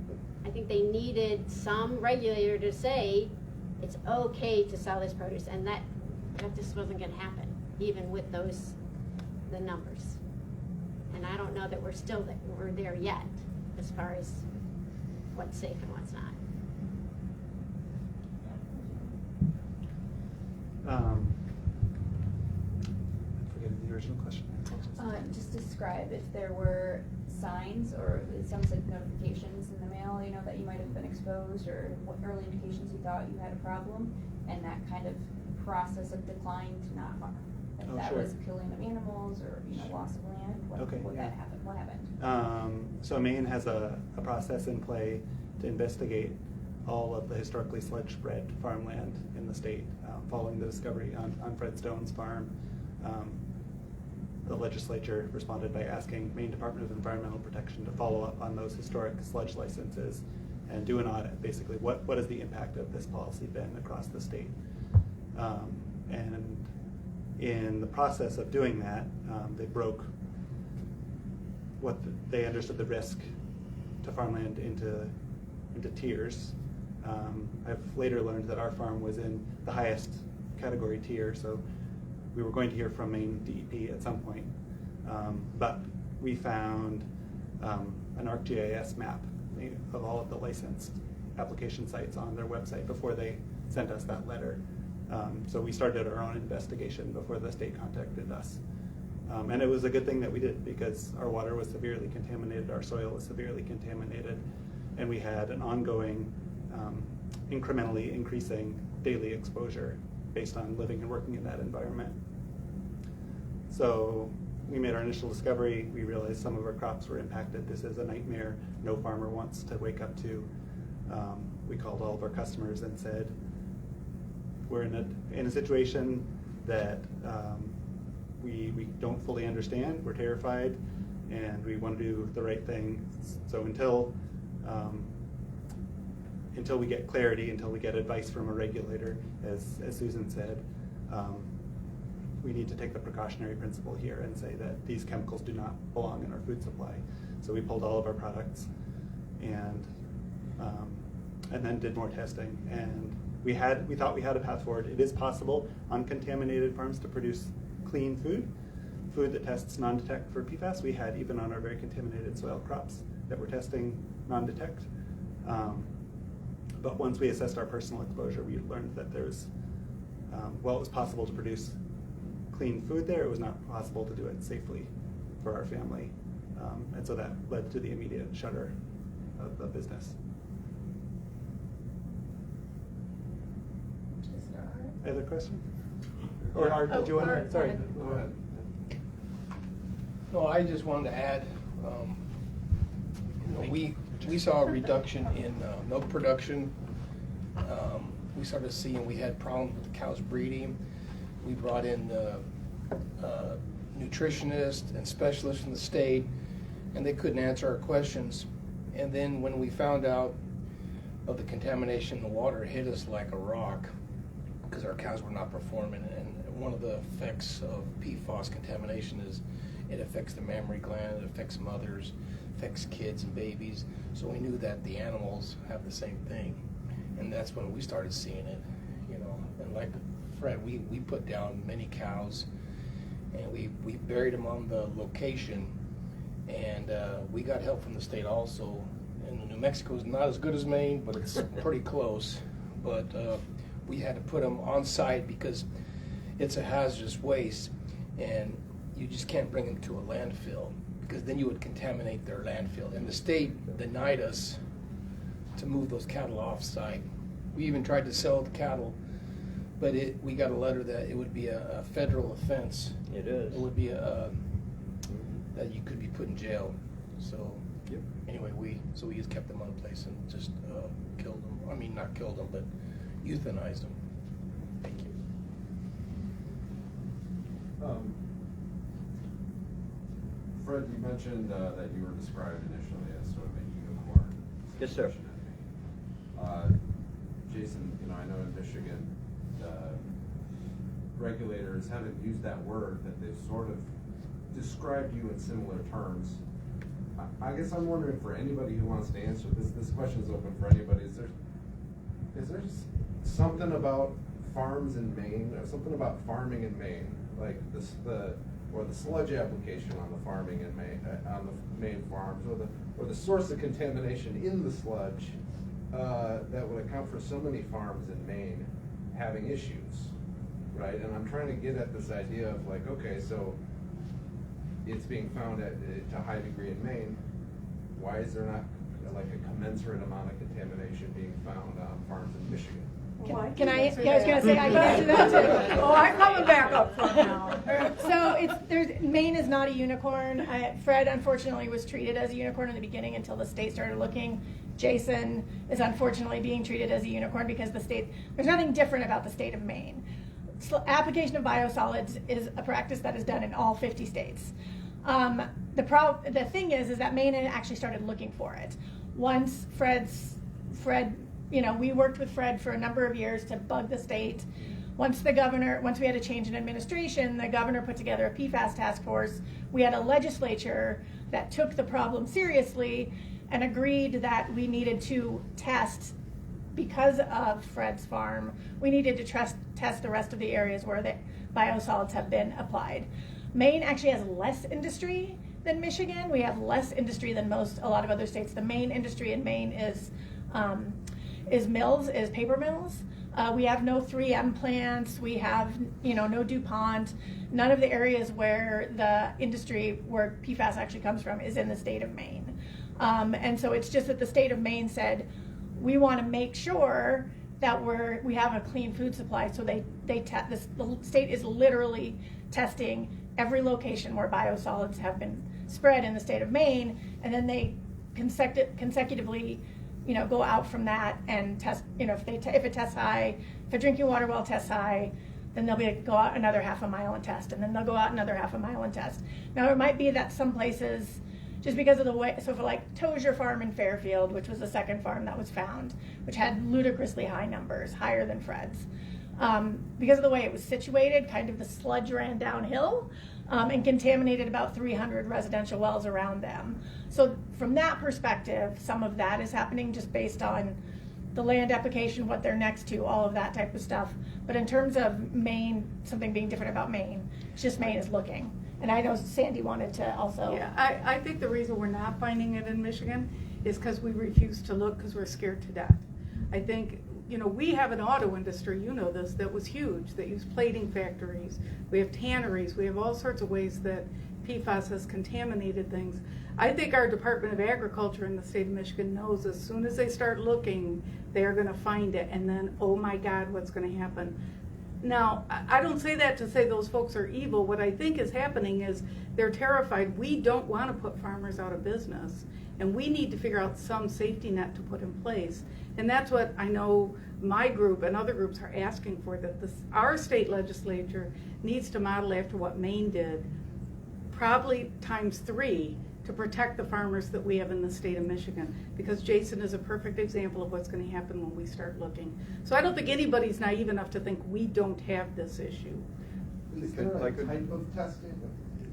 I think they needed some regulator to say it's okay to sell this produce, and that just wasn't going to happen, even with the numbers. And I don't know that we're there yet, as far as what's safe and what's not.
I forget the original question.
Just describe if there were signs, or it sounds like notifications in the mail, that you might have been exposed, or what early indications you thought you had a problem, and that kind of process of decline to not farm. If that was killing of animals, or loss of land, what happened?
So Maine has a process in play to investigate all of the historically sludge-spread farmland in the state. Following the discovery on Fred Stone's farm, the legislature responded by asking Maine Department of Environmental Protection to follow up on those historic sludge licenses and do an audit. Basically, what has the impact of this policy been across the state? And in the process of doing that, they broke what they understood the risk to farmland into tiers. I've later learned that our farm was in the highest category tier, so we were going to hear from Maine DEP at some point. But we found an ArcGIS map of all of the licensed application sites on their website before they sent us that letter. So we started our own investigation before the state contacted us. And it was a good thing that we did, because our water was severely contaminated, our soil was severely contaminated, and we had an ongoing, incrementally increasing daily exposure based on living and working in that environment. So we made our initial discovery. We realized some of our crops were impacted. This is a nightmare no farmer wants to wake up to. We called all of our customers and said, we're in a situation that we don't fully understand. We're terrified, and we want to do the right thing. So until we get clarity, until we get advice from a regulator, as Susan said, we need to take the precautionary principle here and say that these chemicals do not belong in our food supply. So we pulled all of our products and then did more testing. And we thought we had a path forward. It is possible on contaminated farms to produce clean food that tests non-detect for PFAS. We had even on our very contaminated soil crops that were testing non-detect. But once we assessed our personal exposure, we learned that there's, while it was possible to produce clean food there, it was not possible to do it safely for our family. And so that led to the immediate shutter of the business. Other question? Or Art, did you want to? Sorry.
Go ahead.
No, I just wanted to add, we saw a reduction in milk production. We started seeing we had problems with the cows breeding. We brought in nutritionists and specialists from the state, and they couldn't answer our questions. And then when we found out of the contamination in the water, it hit us like a rock, because our cows were not performing. And one of the effects of PFAS contamination is it affects the mammary gland, it affects mothers, affects kids and babies. So we knew that the animals have the same thing. And that's when we started seeing it, And like Fred, we put down many cows, and we buried them on the location. And we got help from the state also. And New Mexico is not as good as Maine, but it's pretty close. But we had to put them on site because it's a hazardous waste, and you just can't bring them to a landfill, because then you would contaminate their landfill. And the state denied us to move those cattle off site. We even tried to sell the cattle, but we got a letter that it would be a federal offense.
It is.
It would be that you could be put in jail. So anyway, we just kept them on place and just killed them. I mean, not killed them, but euthanized them. Thank you.
Fred, you mentioned that you were described initially as sort of a unicorn.
Yes, sir.
Jason, I know in Michigan, regulators haven't used that word, but they've sort of described you in similar terms. I guess I'm wondering, for anybody who wants to answer this question is open for anybody. Is there something about farms in Maine, or something about farming in Maine, like the sludge application on the farming in Maine, on the Maine farms, or the source of contamination in the sludge, that would account for so many farms in Maine having issues, right? And I'm trying to get at this idea of like, okay, so it's being found to a high degree in Maine. Why is there not like a commensurate amount of contamination being found on farms in Michigan?
Can I? Yeah, I was gonna say I can answer that too.
Oh, I'm coming back up from now.
So Maine is not a unicorn. Fred unfortunately was treated as a unicorn in the beginning until the state started looking. Jason is unfortunately being treated as a unicorn because there's nothing different about the state of Maine. Application of biosolids is a practice that is done in all 50 states. The thing is that Maine actually started looking for it. Once Fred, we worked with Fred for a number of years to bug the state. Once we had a change in administration, the governor put together a PFAS task force. We had a legislature that took the problem seriously and agreed that we needed to test, because of Fred's farm, we needed to test the rest of the areas where the biosolids have been applied. Maine actually has less industry than Michigan. We have less industry than a lot of other states. The main industry in Maine is paper mills.
We have no 3M plants. We have, no DuPont. None of the areas where the industry, where PFAS actually comes from, is in the state of Maine. And so it's just that the state of Maine said, we want to make sure that we have a clean food supply. So the state is literally testing every location where biosolids have been spread in the state of Maine, and then they consecutively go out from that and test. If it tests high, if a drinking water well tests high, then they'll go out another half a mile and test, and then they'll go out another half a mile and test. Now it might be that some places, just because of the way, so for like Tozier Farm in Fairfield, which was the second farm that was found, which had ludicrously high numbers, higher than Fred's, because of the way it was situated, kind of the sludge ran downhill and contaminated about 300 residential wells around them. So from that perspective, some of that is happening just based on the land application, what they're next to, all of that type of stuff. But in terms of Maine, something being different about Maine, it's just Maine is looking. And I know Sandy wanted to also.
Yeah, I think the reason we're not finding it in Michigan is because we refuse to look because we're scared to death. I think, we have an auto industry, this, that was huge, that used plating factories. We have tanneries. We have all sorts of ways that PFAS has contaminated things. I think our Department of Agriculture in the state of Michigan knows as soon as they start looking, they're going to find it. And then, oh my God, what's going to happen? Now, I don't say that to say those folks are evil. What I think is happening is they're terrified. We don't want to put farmers out of business, and we need to figure out some safety net to put in place. And that's what I know my group and other groups are asking for, that our state legislature needs to model after what Maine did, probably ×3, to protect the farmers that we have in the state of Michigan, because Jason is a perfect example of what's going to happen when we start looking. So I don't think anybody's naive enough to think we don't have this issue.
Is there a type of testing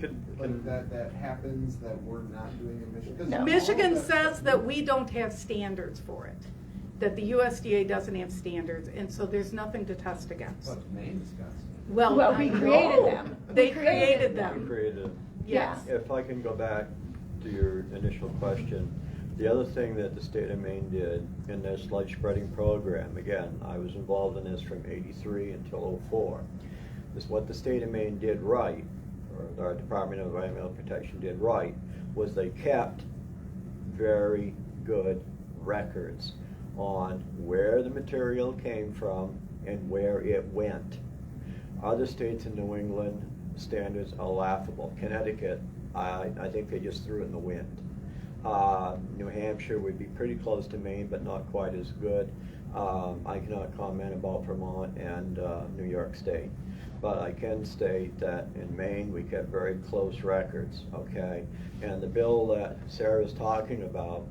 that happens that we're not doing in Michigan? 'Cause
No.
Michigan says that we don't have standards for it, that the USDA doesn't have standards, and so there's nothing to test against.
But Maine's got some.
Well,
we created them.
They
We created
created
We
them.
created.
Yes.
If I can go back to your initial question, the other thing that the state of Maine did in their sludge spreading program, again, I was involved in this from '83 until '04, is what the state of Maine did right, or our Department of Environmental Protection did right, was they kept very good records on where the material came from and where it went. Other states in New England, standards are laughable. Connecticut, I think they just threw it in the wind. New Hampshire would be pretty close to Maine, but not quite as good. I cannot comment about Vermont and New York State, but I can state that in Maine we kept very close records, okay? And the bill that Sarah's talking about,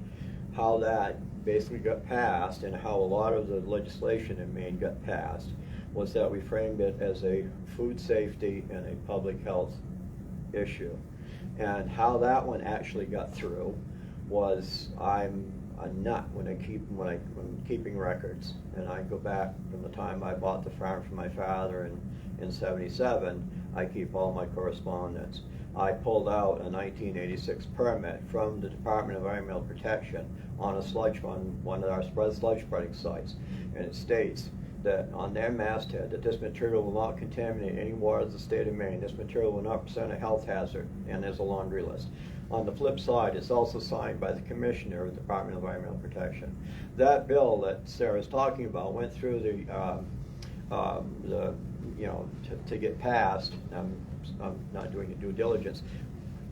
how that basically got passed and how a lot of the legislation in Maine got passed, was that we framed it as a food safety and a public health issue. And how that one actually got through was, I'm a nut when I'm keeping records. And I go back from the time I bought the farm from my father in '77, I keep all my correspondence. I pulled out a 1986 permit from the Department of Environmental Protection on a sludge fund, one of our sludge spreading sites, and it states that on their masthead that this material will not contaminate any water of the state of Maine. This material will not present a health hazard, and there's a laundry list. On the flip side, it's also signed by the Commissioner of the Department of Environmental Protection. That bill that Sarah's talking about went through to get passed. I'm not doing the due diligence,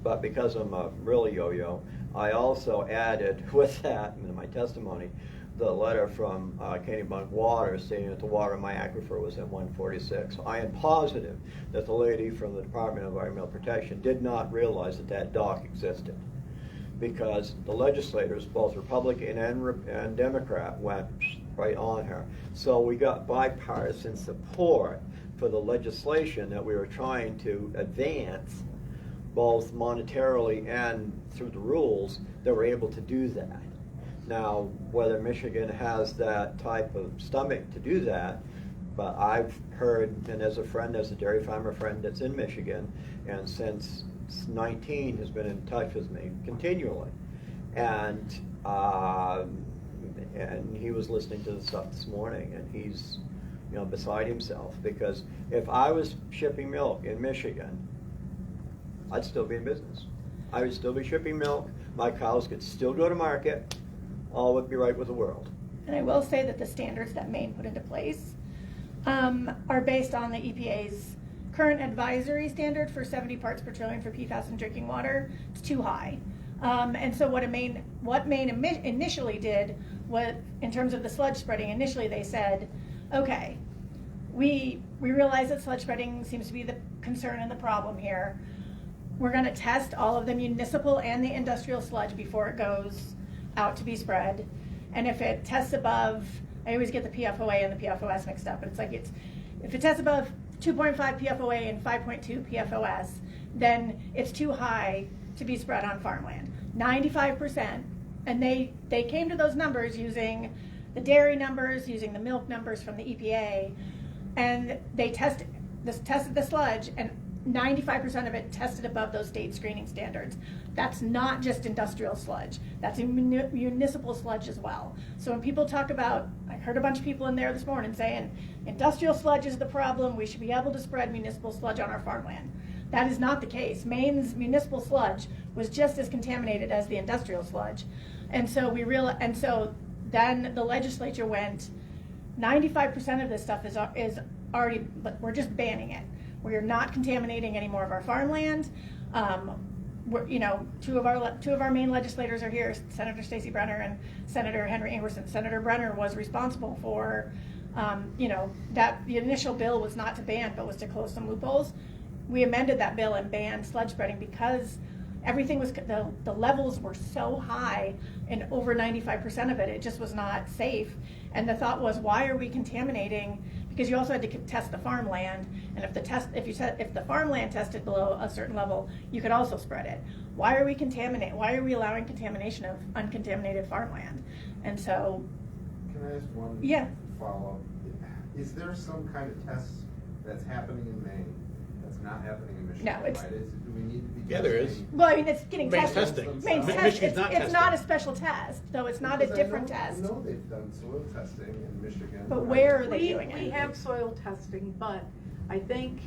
but because I'm a really yo-yo, I also added with that in my testimony the letter from Kennebunk Water stating that the water in my aquifer was at 146. I am positive that the lady from the Department of Environmental Protection did not realize that that dock existed, because the legislators, both Republican and Democrat, went right on her. So we got bipartisan support for the legislation that we were trying to advance, both monetarily and through the rules, that we're able to do that. Now, whether Michigan has that type of stomach to do that, but I've heard, and as a dairy farmer friend that's in Michigan, and since 19 has been in touch with me continually, and he was listening to the stuff this morning, and he's beside himself, because if I was shipping milk in Michigan, I'd still be in business. I would still be shipping milk. My cows could still go to market. All would be right with the world.
And I will say that the standards that Maine put into place are based on the EPA's current advisory standard for 70 parts per trillion for PFAS in drinking water. It's too high. And so what Maine initially did was, in terms of the sludge spreading, initially they said, okay, we realize that sludge spreading seems to be the concern and the problem here. We're going to test all of the municipal and the industrial sludge before it goes out to be spread. And if it tests above, I always get the PFOA and the PFOS mixed up, but it's like if it tests above 2.5 PFOA and 5.2 PFOS, then it's too high to be spread on farmland. 95%, and they came to those numbers using the dairy numbers, using the milk numbers from the EPA, and they tested the sludge, and 95% of it tested above those state screening standards. That's not just industrial sludge. That's municipal sludge as well. So when people talk about, I heard a bunch of people in there this morning saying, industrial sludge is the problem, we should be able to spread municipal sludge on our farmland. That is not the case. Maine's municipal sludge was just as contaminated as the industrial sludge. And so then the legislature went, 95% of this stuff is already, but we're just banning it. We are not contaminating any more of our farmland. Two of our main legislators are here, Senator Stacey Brenner and Senator Henry Ingerson. Senator Brenner was responsible for, that the initial bill was not to ban, but was to close some loopholes. We amended that bill and banned sludge spreading because everything was, the levels were so high, and over 95% of it just was not safe. And the thought was, why are we contaminating? Because you also had to test the farmland, and if the farmland tested below a certain level, you could also spread it. Why are we allowing contamination of uncontaminated farmland? And so,
can I ask one follow-up? Is there some kind of test that's happening in Maine that's not happening in Michigan?
No, it's
right? Do we need to be
Yeah, there is.
testing?
well, I mean, it's getting
Maine's
tested.
testing.
Maine's
Michigan's not
it's not a
testing.
special test, though. It's not a
Because
different test.
I know they've done soil testing in Michigan.
But where are they doing
We
it?
have soil testing, but I think,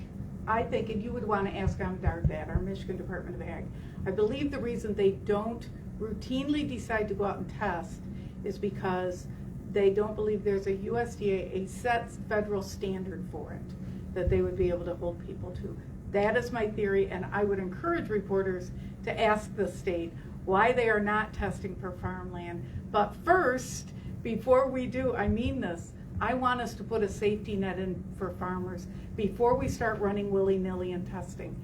and you would want to ask that, our Michigan Department of Ag. I believe the reason they don't routinely decide to go out and test is because they don't believe there's a USDA, a set federal standard for it, that they would be able to hold people to. That is my theory, and I would encourage reporters to ask the state why they are not testing for farmland. But first, before we do, I mean this, I want us to put a safety net in for farmers before we start running willy-nilly and testing.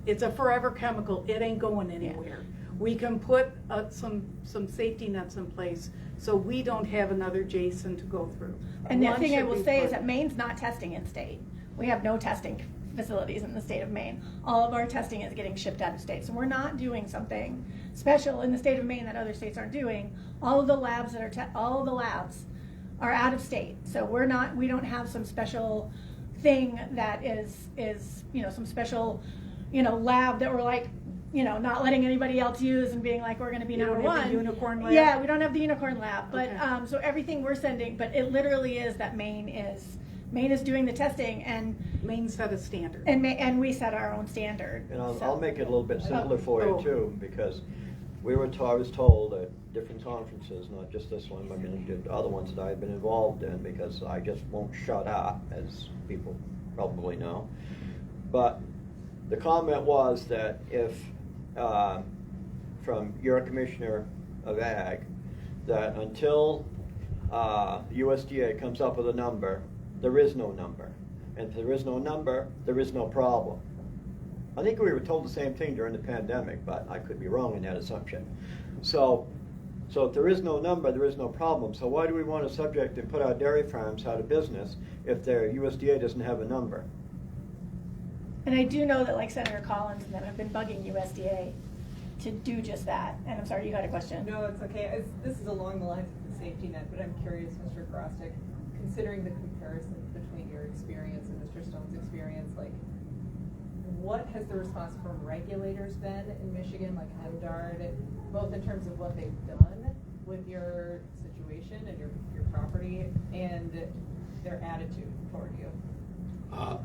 It's a forever chemical, it ain't going anywhere. We can put some safety nets in place so we don't have another Jason to go through.
And the
One
thing I
should
will
be
say is
put-
that Maine's not testing in state. We have no testing facilities in the state of Maine. All of our testing is getting shipped out of state. So we're not doing something special in the state of Maine that other states aren't doing. All of the labs are out of state. So we don't have some special thing that is some special, lab that we're like, not letting anybody else use and being like, we're going to be
You
number
don't have
one.
the unicorn lab?
Yeah, we don't have the unicorn lab. But
Okay.
so everything we're sending, but it literally is that Maine is doing the testing, and
Maine set a standard.
and we set our own standard.
And I'll
So-
make it a little bit simpler for
Oh.
you too, because I was told at different conferences, not just this one, but other ones that I've been involved in, because I just won't shut up, as people probably know. But the comment was that if, from your Commissioner of Ag, that until USDA comes up with a number, there is no number. And if there is no number, there is no problem. I think we were told the same thing during the pandemic, but I could be wrong in that assumption. So if there is no number, there is no problem. So why do we want to subject and put our dairy farms out of business if their USDA doesn't have a number?
And I do know that like Senator Collins and them have been bugging USDA to do just that. And I'm sorry, you had a question.
No, it's okay. This is along the lines of the safety net, but I'm curious, Mr. Grostek, considering the comparison between your experience and Mr. Stone's experience, like, what has the response from regulators been in Michigan, like MDARD, both in terms of what they've done with your situation and your property, and their attitude toward you?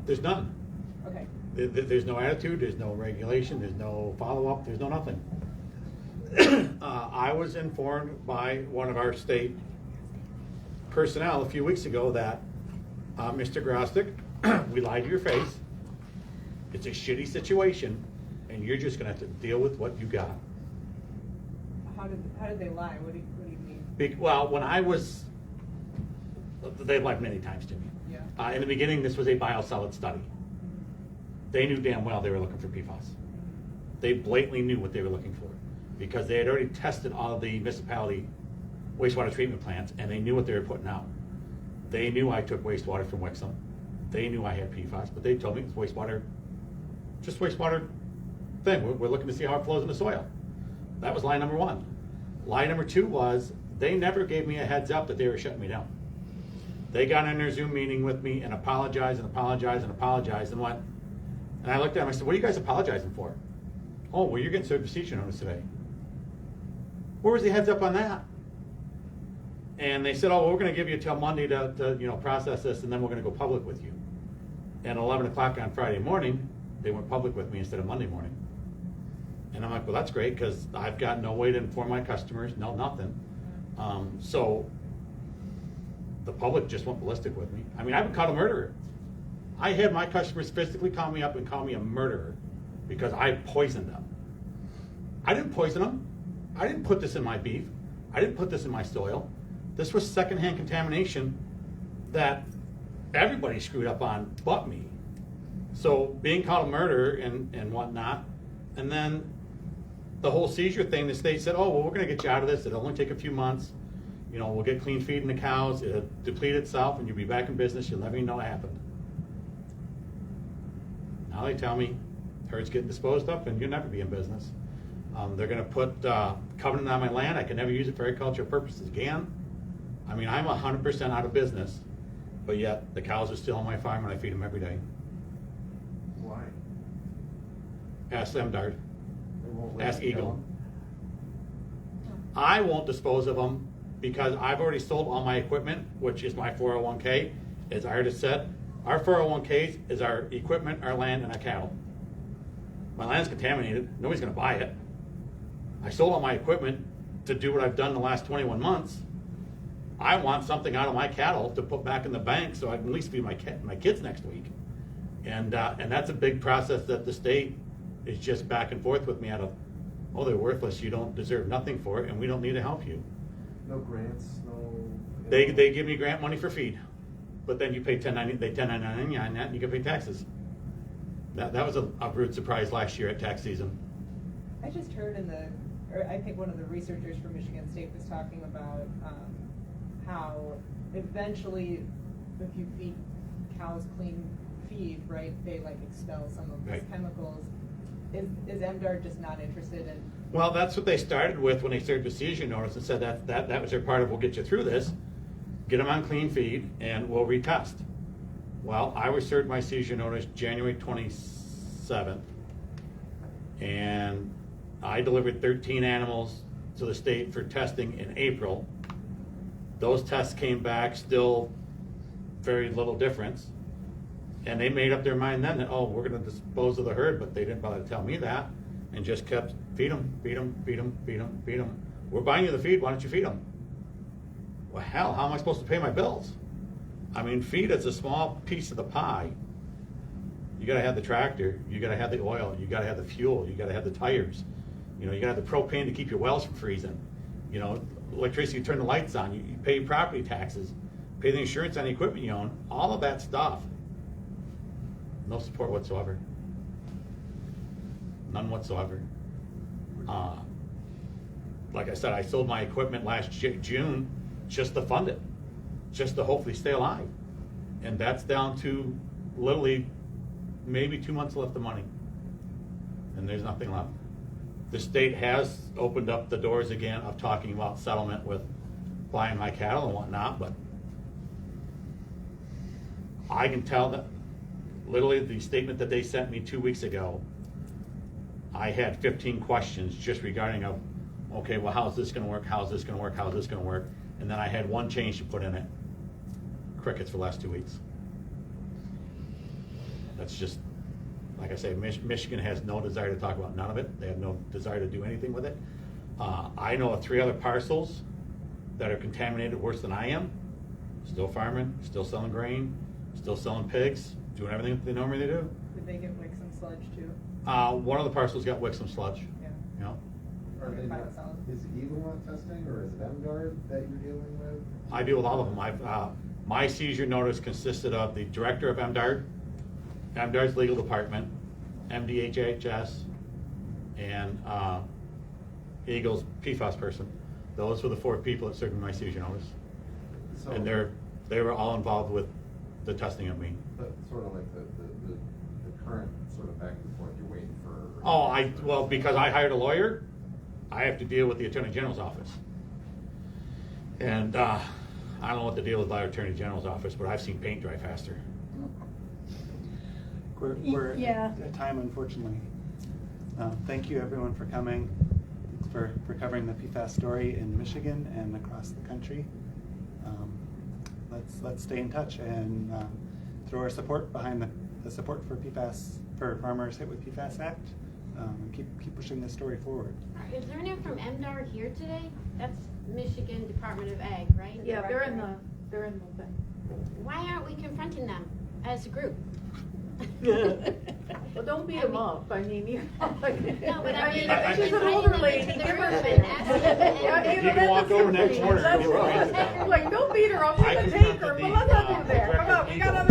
There's none.
Okay.
There's no attitude, there's no regulation, there's no follow-up, there's no nothing. I was informed by one of our state personnel a few weeks ago that, Mr. Grostic, we lied to your face. It's a shitty situation, and you're just gonna have to deal with what you got.
How did they lie? What do you mean?
Well, when I was, they've lied many times to me.
Yeah.
In the beginning, this was a biosolid study. They knew damn well they were looking for PFAS. They blatantly knew what they were looking for because they had already tested all of the municipality wastewater treatment plants, and they knew what they were putting out. They knew I took wastewater from Wixom. They knew I had PFAS, but they told me it's wastewater, just wastewater thing. We're looking to see how it flows in the soil. That was lie number one. Lie number two was they never gave me a heads up that they were shutting me down. They got in their Zoom meeting with me and apologized and apologized and apologized and went, and I looked at them, I said, what are you guys apologizing for? Oh, well, you're getting served procedure notice today. Where was the heads up on that? And they said, oh, well, we're going to give you till Monday to process this, and then we're going to go public with you. And 11 o'clock on Friday morning, they went public with me instead of Monday morning. And I'm like, well, that's great, because I've got no way to inform my customers, no nothing. So the public just went ballistic with me. I mean, I've been called a murderer. I had my customers physically call me up and call me a murderer because I poisoned them. I didn't poison them. I didn't put this in my beef. I didn't put this in my soil. This was secondhand contamination that everybody screwed up on but me. So being called a murderer and whatnot, and then the whole seizure thing, the state said, oh, well, we're going to get you out of this. It'll only take a few months. We'll get clean feed in the cows. It'll deplete itself, and you'll be back in business. You'll never even know what happened. Now they tell me herd's getting disposed of, and you'll never be in business. They're going to put covenant on my land. I can never use it for agricultural purposes again. I mean, I'm 100% out of business, but yet the cows are still on my farm, and I feed them every day.
Why?
Ask them, Dart.
They won't let
Ask
you kill
Eagle.
them?
I won't dispose of them because I've already sold all my equipment, which is my 401k. As I already said, our 401ks is our equipment, our land, and our cattle. My land's contaminated. Nobody's going to buy it. I sold all my equipment to do what I've done the last 21 months. I want something out of my cattle to put back in the bank so I can at least feed my kids next week. And that's a big process that the state is just back and forth with me out of, oh, they're worthless, you don't deserve nothing for it, and we don't need to help you.
No grants, no...
They give me grant money for feed, but then you pay 1099 on that, and you can pay taxes. That was a rude surprise last year at tax season.
I just heard I think one of the researchers from Michigan State was talking about how eventually, if you feed cows clean feed, right, they like expel some of these
Right.
chemicals. Is MDAR just not interested in?
Well, that's what they started with when they served a seizure notice and said that was their part of, we'll get you through this, get them on clean feed, and we'll retest. Well, I was served my seizure notice January 27th, and I delivered 13 animals to the state for testing in April. Those tests came back still very little difference. And they made up their mind then that, oh, we're going to dispose of the herd, but they didn't bother to tell me that, and just kept feed them, feed them, feed them, feed them, feed them. We're buying you the feed, why don't you feed them? Well, hell, how am I supposed to pay my bills? I mean, feed is a small piece of the pie. You got to have the tractor, you got to have the oil, you got to have the fuel, you got to have the tires. You got to have the propane to keep your wells from freezing. Electricity, you turn the lights on, you pay your property taxes, pay the insurance on the equipment you own, all of that stuff. No support whatsoever. None whatsoever. Like I said, I sold my equipment last June just to fund it, just to hopefully stay alive. And that's down to literally maybe 2 months left of money. And there's nothing left. The state has opened up the doors again of talking about settlement with buying my cattle and whatnot, but I can tell that literally the statement that they sent me 2 weeks ago, I had 15 questions just regarding okay, well, how's this going to work? How's this going to work? How's this going to work? And then I had one change to put in it. crickets for the last 2 weeks. That's just, like I say, Michigan has no desire to talk about none of it. They have no desire to do anything with it. I know of 3 other parcels that are contaminated worse than I am. Still farming, still selling grain, still selling pigs, doing everything that they normally do.
Did they get Wixom sludge too?
One of the parcels got Wixom sludge.
Yeah.
You know,
Are they not, is Eagle not testing, or is it MGuard that you're dealing with?
I deal with all of them. My seizure notice consisted of the director of MDARD, MDARD's legal department, MDHHS, and Eagle's PFAS person. Those were the 4 people that served me my seizure notice.
So,
And they were all involved with the testing of me.
but sort of like the current sort of back and forth you're waiting for.
Well, because I hired a lawyer, I have to deal with the Attorney General's office. And I don't know what the deal is by our Attorney General's office, but I've seen paint dry faster.
We're
Yeah.
at time, unfortunately. Thank you, everyone, for coming. Thanks for covering the PFAS story in Michigan and across the country. Let's stay in touch and throw our support behind the support for PFAS, for farmers hit with PFAS Act, and keep pushing this story forward.
Is there anyone from MDAR here today? That's Michigan Department of Ag, right?
Yeah, they're in
Director.
the thing.
Why aren't we confronting them as a group?
Well, don't beat them up, I mean, you know.
No, but I mean,
She's an
inviting
older
them
lady,
into the
give her
room
a
and asking them.
Yeah,
You can walk over next morning and
That's
go
right.
right.
Like, don't beat her up, we
I
can
confronted
take her,
the,
but let's not do that,
director
come on,
of
we got
Eagle.